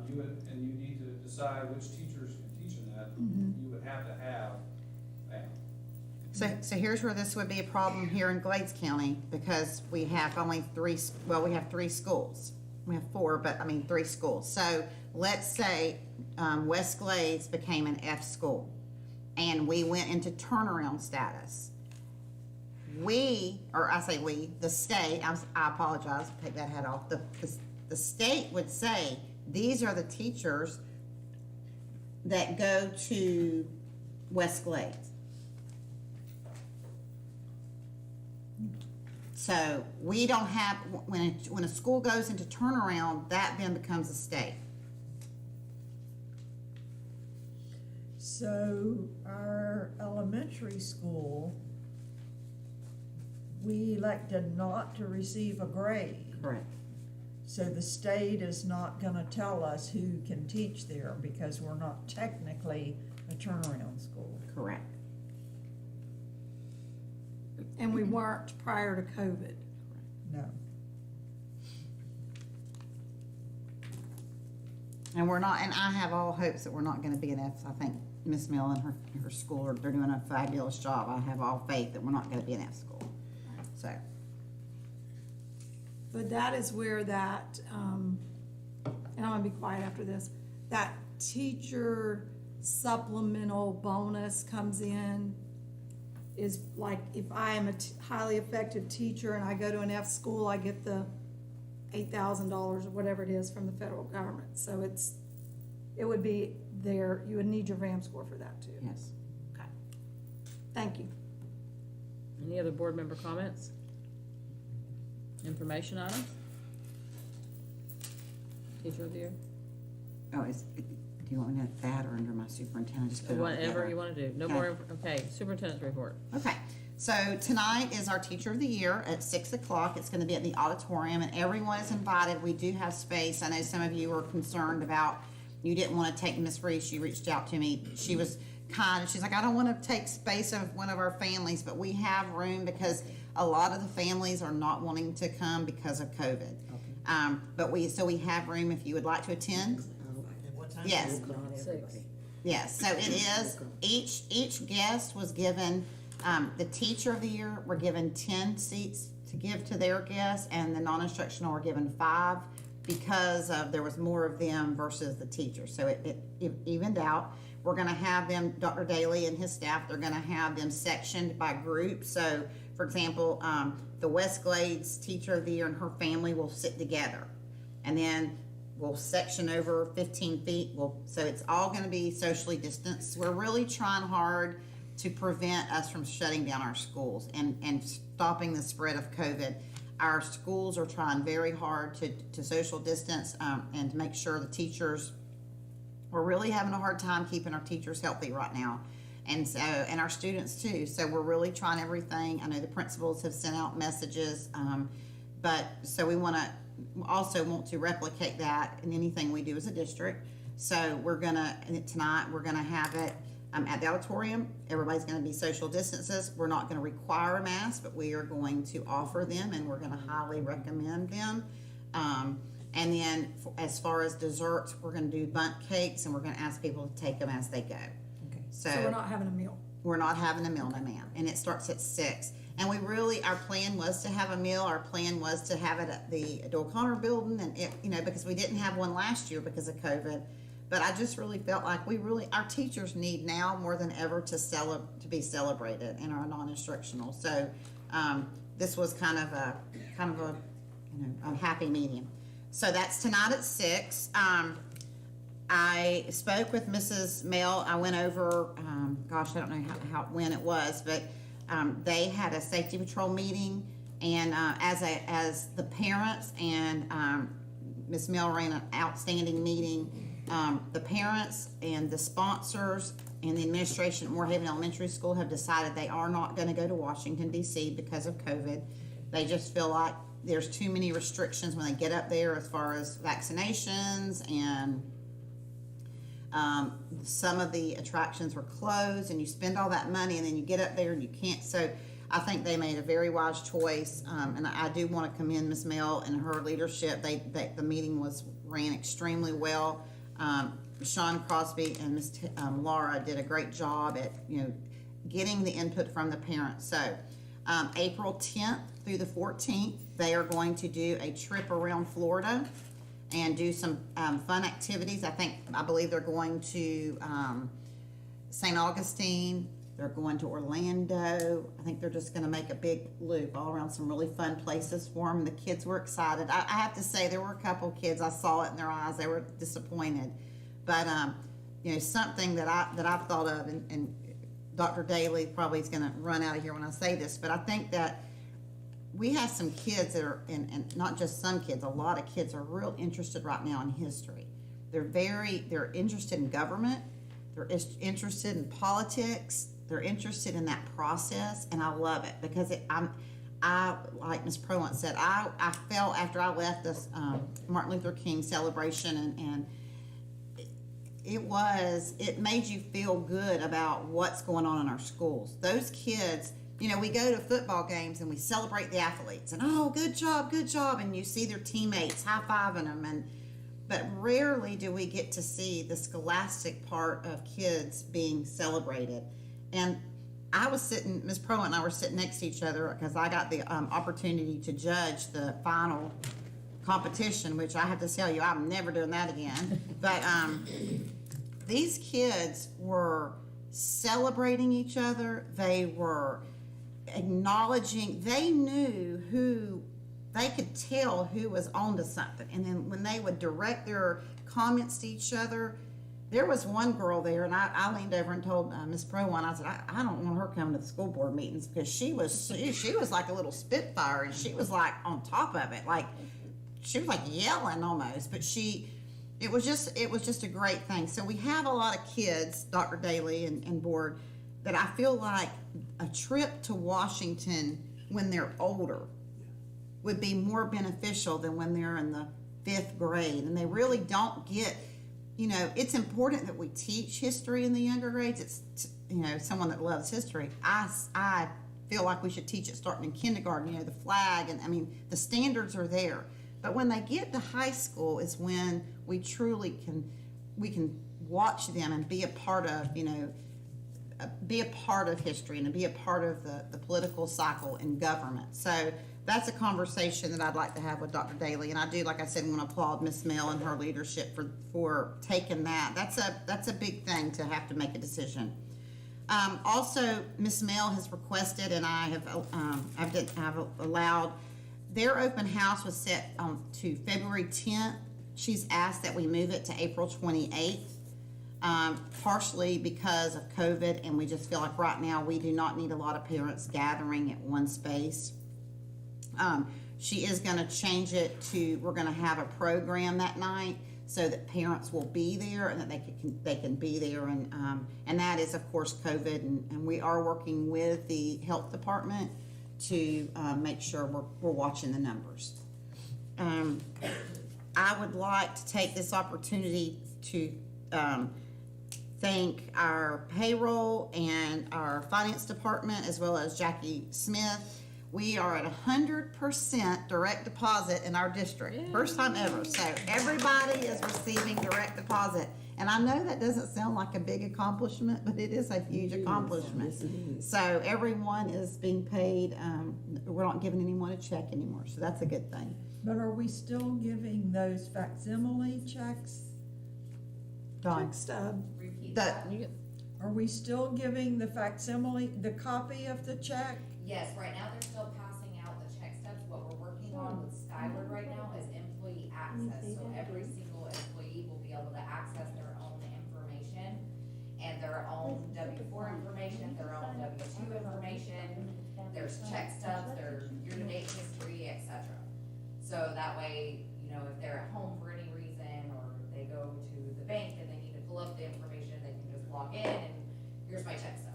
you need to decide which teachers can teach in that, Mm-hmm. you would have to have that. So here's where this would be a problem here in Glades County, because we have only we have 3 schools. We have 4, but 3 schools. So let's say West Glades became an F school and we went into turnaround status. The state, I apologize, take that hat off. The state would say, these are the teachers that go to West Glades. So we don't have, when a school goes into turnaround, that then becomes a state. So our elementary school, we elected not to receive a grade. Correct. So the state is not gonna tell us who can teach there because we're not technically a turnaround school. Correct. And we weren't prior to COVID. No. And we're not, and I have all hopes that we're not gonna be an F. I think Miss Mill and her school they're doing a fabulous job. I have all faith that we're not going to be an F school. So, But that is where that, and I'm gonna be quiet after this, that teacher supplemental bonus comes in. Is like, if I am a highly effective teacher and I go to an F school, I get the $8,000 or whatever it is from the federal government. So it would be there, you would need your RAM score for that too. yes. Okay. Thank you. Any other board member comments? Information items? Teacher of the year? Oh, do you want me to that or under my superintendent? Just put it all Whatever together? you wanna do. No Okay. more, okay, superintendent's report. Okay, so tonight is our Teacher of the Year at 6 o'clock. It's gonna be at the auditorium, and everyone is invited. We do have space. I know some of you were concerned about, you didn't wanna take Miss Reese. She reached out to me. She was kind, she's like, I don't wanna take space of one of our families, but we have room because a lot of the families are not wanting to come because of COVID. But we have room if you would like to attend. Yes. Six. Yes, so it is, each guest was given, the Teacher of the Year were given 10 seats to give to their guests, and the non-instructional were given 5 because there was more of them versus the teachers. So it evened out. We're gonna have them, Dr. Daly and his staff, they're gonna have them sectioned by group. So, for example, the West Glades Teacher of the Year and her family will sit together. And then we'll section over 15 feet. So it's all gonna be socially distanced. We're really trying hard to prevent us from shutting down our schools and stopping the spread of COVID. Our schools are trying very hard to social distance and to make sure the teachers, we're really having a hard time keeping our teachers healthy right now. And so, and our students too. So we're really trying everything. I know the principals have sent out messages, but so we also want to replicate that in anything we do as a district. So tonight we're gonna have it at the auditorium. Everybody's gonna be social distances. We're not gonna require a mask, but we are going to offer them, and we're gonna highly recommend them. And then as far as desserts, we're gonna do bundt cakes, and we're gonna ask people to take them as they go. Okay. So we're not having a meal. We're not having a meal, no ma'am, and it starts at 6. And our plan was to have a meal. Our plan was to have it at the O'Connor building, and because we didn't have one last year because of COVID. But I just really felt like our teachers need now more than ever to be celebrated in our non-instructional. So this was kind of a happy medium. So that's tonight at 6. I spoke with Mrs. Mel. I went over, I don't know when it was, but they had a safety patrol meeting, and as the parents and Ms. Mel ran an outstanding meeting. The parents and the sponsors and the administration at Moorhaven Elementary School have decided they are not going to go to Washington, D.C. because of COVID. They just feel like there's too many restrictions when they get up there as far as vaccinations, and some of the attractions were closed, and you spend all that money and then you get up there and you can't. So I think they made a very wise choice, and I do want to commend Ms. Mel and her leadership. The meeting ran extremely well. Sean Crosby and Ms. Laura did a great job at getting the input from the parents. So April 10th through the 14th, they are going to do a trip around Florida and do some fun activities. I believe they're going to St. Augustine. They're going to Orlando. I think they're just going to make a big loop all around some really fun places for them. The kids were excited. I have to say, there were a couple kids, I saw it in their eyes, they were disappointed. But something that I've thought of, and Dr. Daly probably is going to run out of here when I say this, but I think that we have some kids that are, and not just some kids, a lot of kids are real interested right now in history. They're interested in government. They're interested in politics. They're interested in that process, and I love it because I like Ms. Pro once said, I felt after I left this Martin Luther King celebration, and it made you feel good about what's going on in our schools. Those kids, we go to football games and we celebrate the athletes, and good job, and you see their teammates high-fiving them, and but rarely do we get to see the scholastic part of kids being celebrated. And I was sitting, Ms. Pro and I were sitting next to each other because I got the opportunity to judge the final competition, which I have to tell you, I'm never doing that again. But these kids were celebrating each other. They were acknowledging, they knew who, they could tell who was onto something. And then when they would direct their comments to each other, there was one girl there, and I leaned over and told Miss Pro one, I said, I don't want her coming to the school board meetings, because she was like a little spitfire, and she was like on top of it, like she was like yelling almost. But it was just a great thing. So we have a lot of kids, Dr. Daly and board, that I feel like a trip to Washington when they're older would be more beneficial than when they're in the 5th grade, and they really don't get. You know, it's important that we teach history in the younger grades. It's, you know, someone that loves history, I feel like we should teach it starting in kindergarten, you know, the flag, and I mean, the standards are there. But when they get to high school is when we truly we can watch them and be a part of, you know, be a part of history and be a part of the political cycle in government. So that's a conversation that I'd like to have with Dr. Daly, and I do, like I said, want to applaud Miss Mill and her leadership for taking that. That's a big thing to have to make a decision. Also, Miss Mill has requested, and I've allowed, their open house was set to February 10th. She's asked that we move it to April 28th, partially because of COVID, and we just feel like right now we do not need a lot of parents gathering at one space. She is going to change it to, we're going to have a program that night so that parents will be there and that they can be there, and that is of course COVID, and we are working with the health department to make sure we're watching the numbers. I would like to take this opportunity to thank our payroll and our finance department, as well as Jackie Smith. We are at 100% direct deposit in our district. Yay. First time ever. So everybody is receiving direct deposit. And I know that doesn't sound like a big accomplishment, but it is a huge accomplishment. So everyone is being paid. We're not giving anyone a check anymore. So that's a good thing. But are we still giving those facsimile checks? Dawn. Check stub. Are we still giving the facsimile, the copy of the check? Yes, right now they're still passing out the check stubs. What we're working on with Skyward right now is employee access. So every single employee will be able to access their own information and their own W-4 information, their own W-2 information. There's check stubs, their year-to-date history, etc. So that way, you know, if they're at home for any reason, or they go to the bank and they need to pull up the information, they can just log in and here's my check stubs.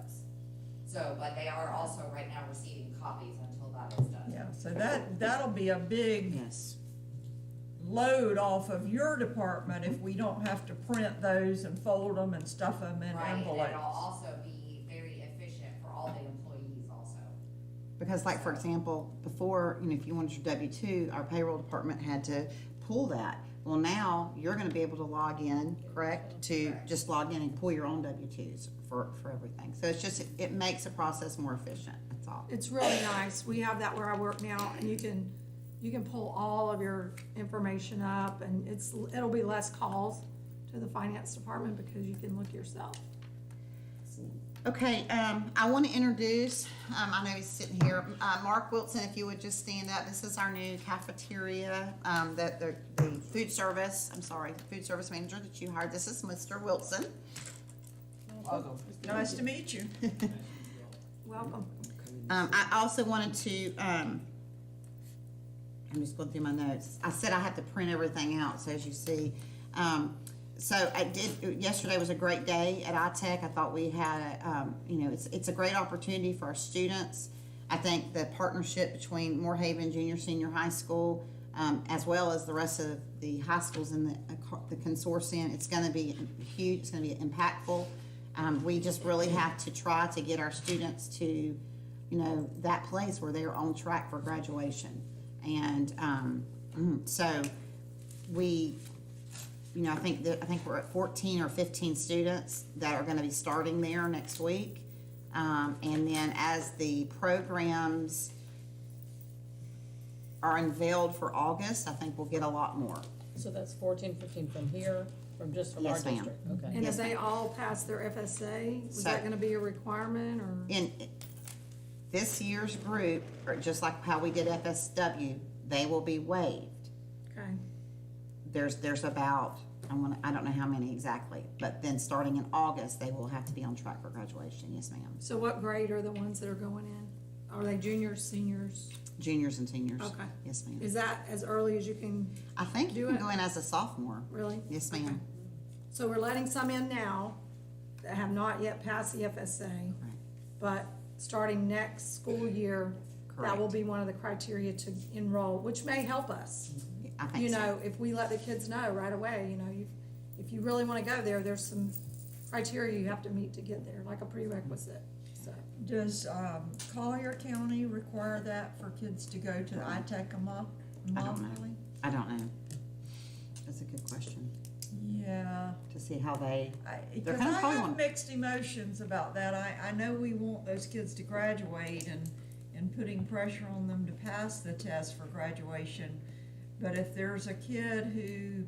So, but they are also right now receiving copies until that is done. Yeah, so that'll be a big load off of your department if we don't have to print those and fold them and stuff them in envelopes. And it'll also be very efficient for all the employees also. Because like, for example, before, you know, if you wanted your W-2, our payroll department had to pull that. Well, now you're gonna be able to log in, correct? Just log in and pull your own W-2s for everything. So it's just, it makes the process more efficient, that's all. It's really nice. We have that where I work now, and you can pull all of your information up, and it'll be less calls to the finance department because you can look yourself. Okay, I want to introduce, I know he's sitting here, Mark Wilson, if you would just stand up. This is our new cafeteria, the food service manager that you hired. This is Mr. Wilson. Nice to meet you. Welcome. I also wanted to, I'm just going through my notes. I said I had to print everything out, so as you see. So I did, yesterday was a great day at iTech. I thought we had, you know, it's a great opportunity for our students. I think the partnership between Moorhaven Junior Senior High School, as well as the rest of the high schools in the consortium, it's gonna be huge, it's gonna be impactful. We just really have to try to get our students to, you know, that place where they're on track for graduation. And so we I think we're at 14 or 15 students that are gonna be starting there next week. And then as the programs are unveiled for August, I think we'll get a lot more. So that's 14, 15 from here, from our Yes, ma'am. district, okay. And Yes, if they ma'am. all pass their FSA, was So- that gonna be a requirement, or? In this year's group, or just like how we did FSW, they will be waived. Okay, There's about, I don't know how many exactly, but then starting in August, they will have to be on track for graduation, yes ma'am. so what grade are the ones that are going in? Are they juniors, seniors? Juniors and seniors. Okay. Yes ma'am. Is that as early as you can, I think you do can it? go in as a sophomore. really? Yes Okay. ma'am. So we're letting some in now that have not yet passed the FSA, Right. but starting next school year, that will Correct. be one of the criteria to enroll, which may help us. I think You so. know, if we let the kids know right away, if you really wanna go there, there's some criteria you have to meet to get there, like a prerequisite, so. Does, Collier County require that for kids to go to ITech I don't know. monthly? I don't know. That's a good question, Yeah. to see how they, They're Because kinda I following. have mixed emotions about that. I know we want those kids to graduate and putting pressure on them to pass the test for graduation. But if there's a kid who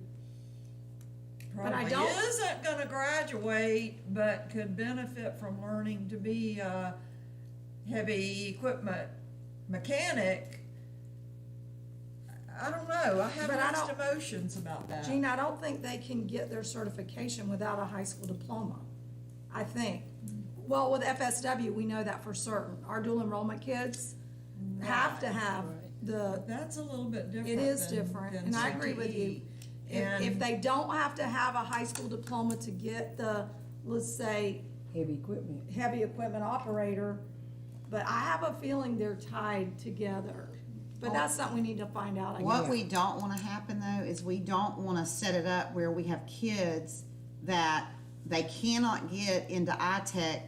But I probably don't- isn't gonna graduate, but could benefit from learning to be a heavy equipment mechanic, I don't know. I have But I mixed don't- emotions about that. Gene, I don't think they can get their certification without a high school diploma, I think. Well, with FSW, we know that for certain. Our dual enrollment kids have to have the, That's a little bit different. it is than- different, than and I agree with you. CTE. If And- they don't have to have a high school diploma to get the, let's say, Heavy equipment. heavy equipment operator, but I have a feeling they're tied together. But that's something we need to find out, I what guess. we don't wanna happen though, is we don't wanna set it up where we have kids that they cannot get into iTech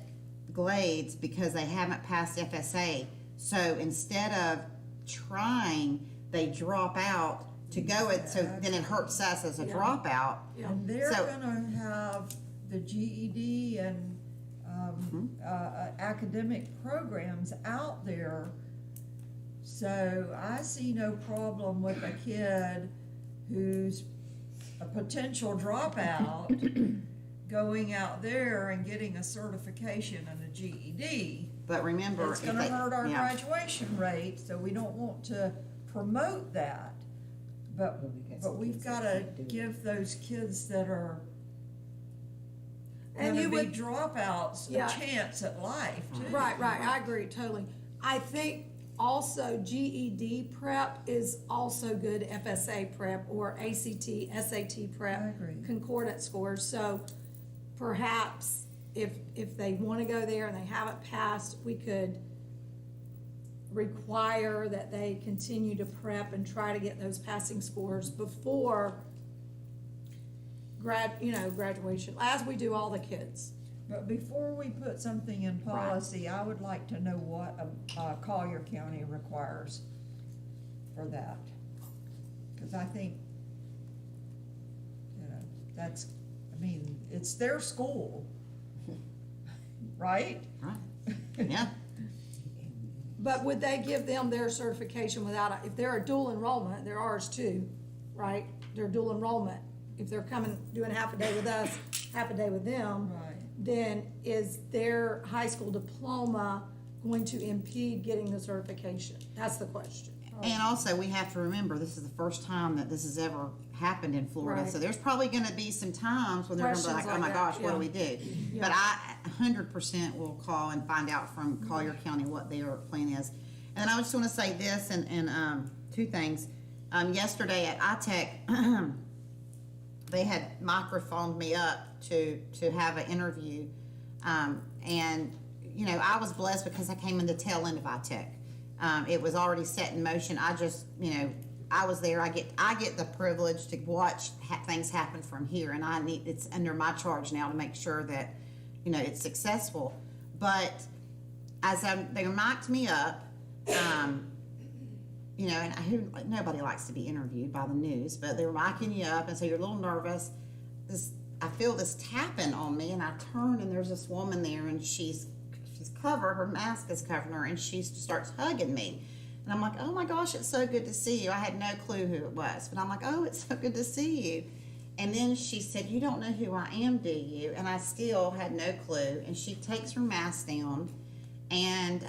Glades because they haven't passed FSA. So instead of trying, they drop out to go it, so then it hurts us as a Yeah. dropout. Yeah. And they're So- gonna have the GED and, academic programs out there. So I see no problem with a kid who's a potential dropout going out there and getting a certification and a GED. But remember, It's if gonna they- hurt our yeah. graduation rate, so we don't want to promote that. But, Well, we got but some we've kids that gotta can't do it. give those kids that are And gonna you be would, dropouts a Yeah. chance at life too. right, I agree totally. I think also GED prep is also good FSA prep or ACT, SAT prep. I agree. Concordant scores, so perhaps if they wanna go there and they haven't passed, we could require that they continue to prep and try to get those passing scores before graduation, as we do all the kids. But before we put something in policy, I would like to know what, Collier County requires for that. Cause I think, that's, I mean, it's their school, right? Right, yeah, But would they give them their certification without, if they're a dual enrollment, they're ours too, right? They're dual enrollment. If they're coming, doing half a day with us, half a day with them, Right. then is their high school diploma going to impede getting the certification? That's the question. and also we have to remember, this is the first time that this has ever happened in Florida. Right. So there's probably gonna be some times when they're gonna be Questions like, oh like my that, gosh, what yeah. do we do? Yeah. But I 100% will call and find out from Collier County what their plan is. And then I just wanna say this and two things. Yesterday at iTech, they had microphoned me up to have an interview. And, I was blessed because I came in the tail end of iTech. It was already set in motion. I just, I was there. I get the privilege to watch things happen from here, and it's under my charge now to make sure that, it's successful. But as they mic'd me up, and nobody likes to be interviewed by the news, but they were micing you up, and so you're a little nervous. I feel this tapping on me, and I turn, and there's this woman there, and she's covered, her mask is covering her, and she starts hugging me. And I'm like, oh my gosh, it's so good to see you. I had no clue who it was, but I'm like, oh, it's so good to see you. And then she said, you don't know who I am, do you? And I still had no clue. And she takes her mask down, and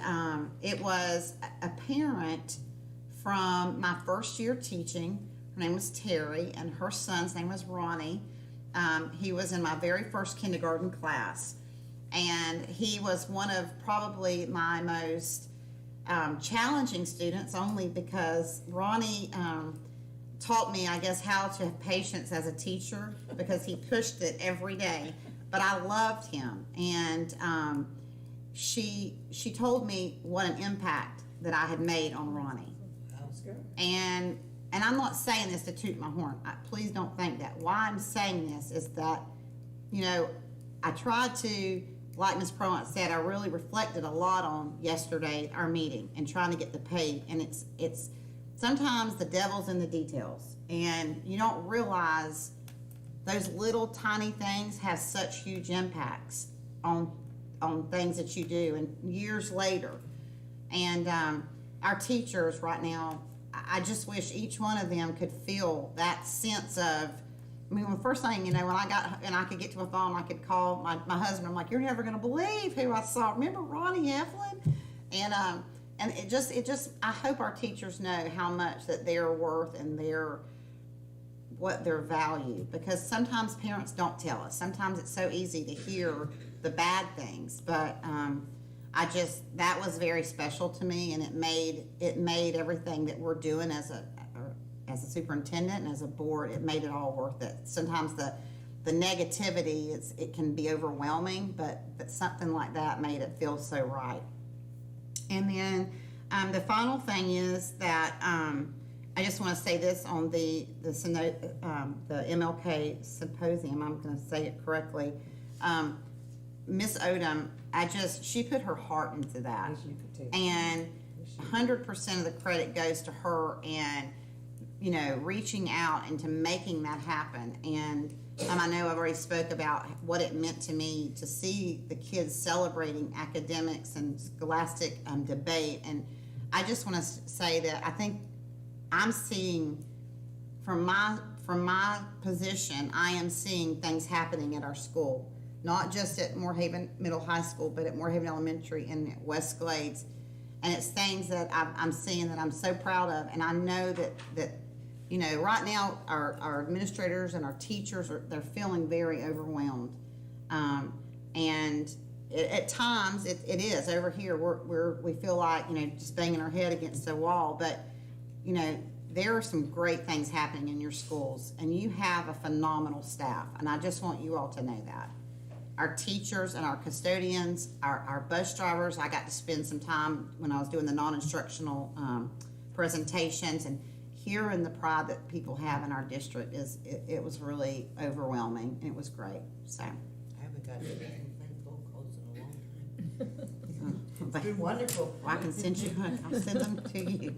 it was a parent from my first year teaching. Her name was Terry, and her son's name was Ronnie. He was in my very first kindergarten class, and he was one of probably my most challenging students, only because Ronnie taught me, I guess, how to have patience as a teacher, because he pushed it every day. But I loved him, and she told me what an impact that I had made on Ronnie. And I'm not saying this to toot my horn. Please don't think that. Why I'm saying this is that, you know, I tried to, like Ms. Proant said, I really reflected a lot on yesterday, our meeting, and trying to get the pay. And it's sometimes the devil's in the details, and you don't realize those little tiny things have such huge impacts on things that you do and years later. And our teachers right now, I just wish each one of them could feel that sense of, I mean, the first thing, you know, when I got, and I could get to my phone, I could call my husband. I'm like, you're never going to believe who I saw. Remember Ronnie Evelyn? And it just, I hope our teachers know how much that they're worth and what their value, because sometimes parents don't tell us. Sometimes it's so easy to hear the bad things, but that was very special to me, and it made everything that we're doing as a superintendent and as a board, it made it all worth it. Sometimes the negativity, it can be overwhelming, but something like that made it feel so right. And then the final thing is that I just want to say this on the MLK symposium. I'm going to say it correctly. Miss Odom, she put her heart into that, and 100% of the credit goes to her, and you know, reaching out and to making that happen. And I know I've already spoke about what it meant to me to see the kids celebrating academics and scholastic debate. And I just want to say that I think I'm seeing, from my position, I am seeing things happening at our school, not just at Moorhaven Middle High School, but at Moorhaven Elementary and at West Glades. And it's things that I'm seeing that I'm so proud of. And I know that you know, right now our administrators and our teachers they're feeling very overwhelmed, and at times it is over here. We feel like, you know, just banging our head against the wall. But you know, there are some great things happening in your schools, and you have a phenomenal staff. And I just want you all to know that. Our teachers and our custodians, our bus drivers. I got to spend some time when I was doing the non-instructional presentations, and hearing the pride that people have in our district it was really overwhelming, and it was great. So I haven't got anything phone calls in a long time. It's been wonderful. I can send you. I'll send them to you.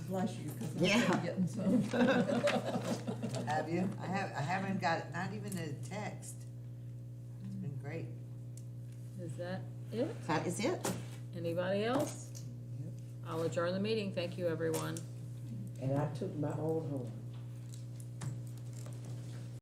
Bless you, because Yeah. I'm getting some. Have you? I haven't got, not even a text. It's been great. Is that it? That is it. Anybody else? I'll adjourn the meeting. Thank you, everyone. And I took my own home.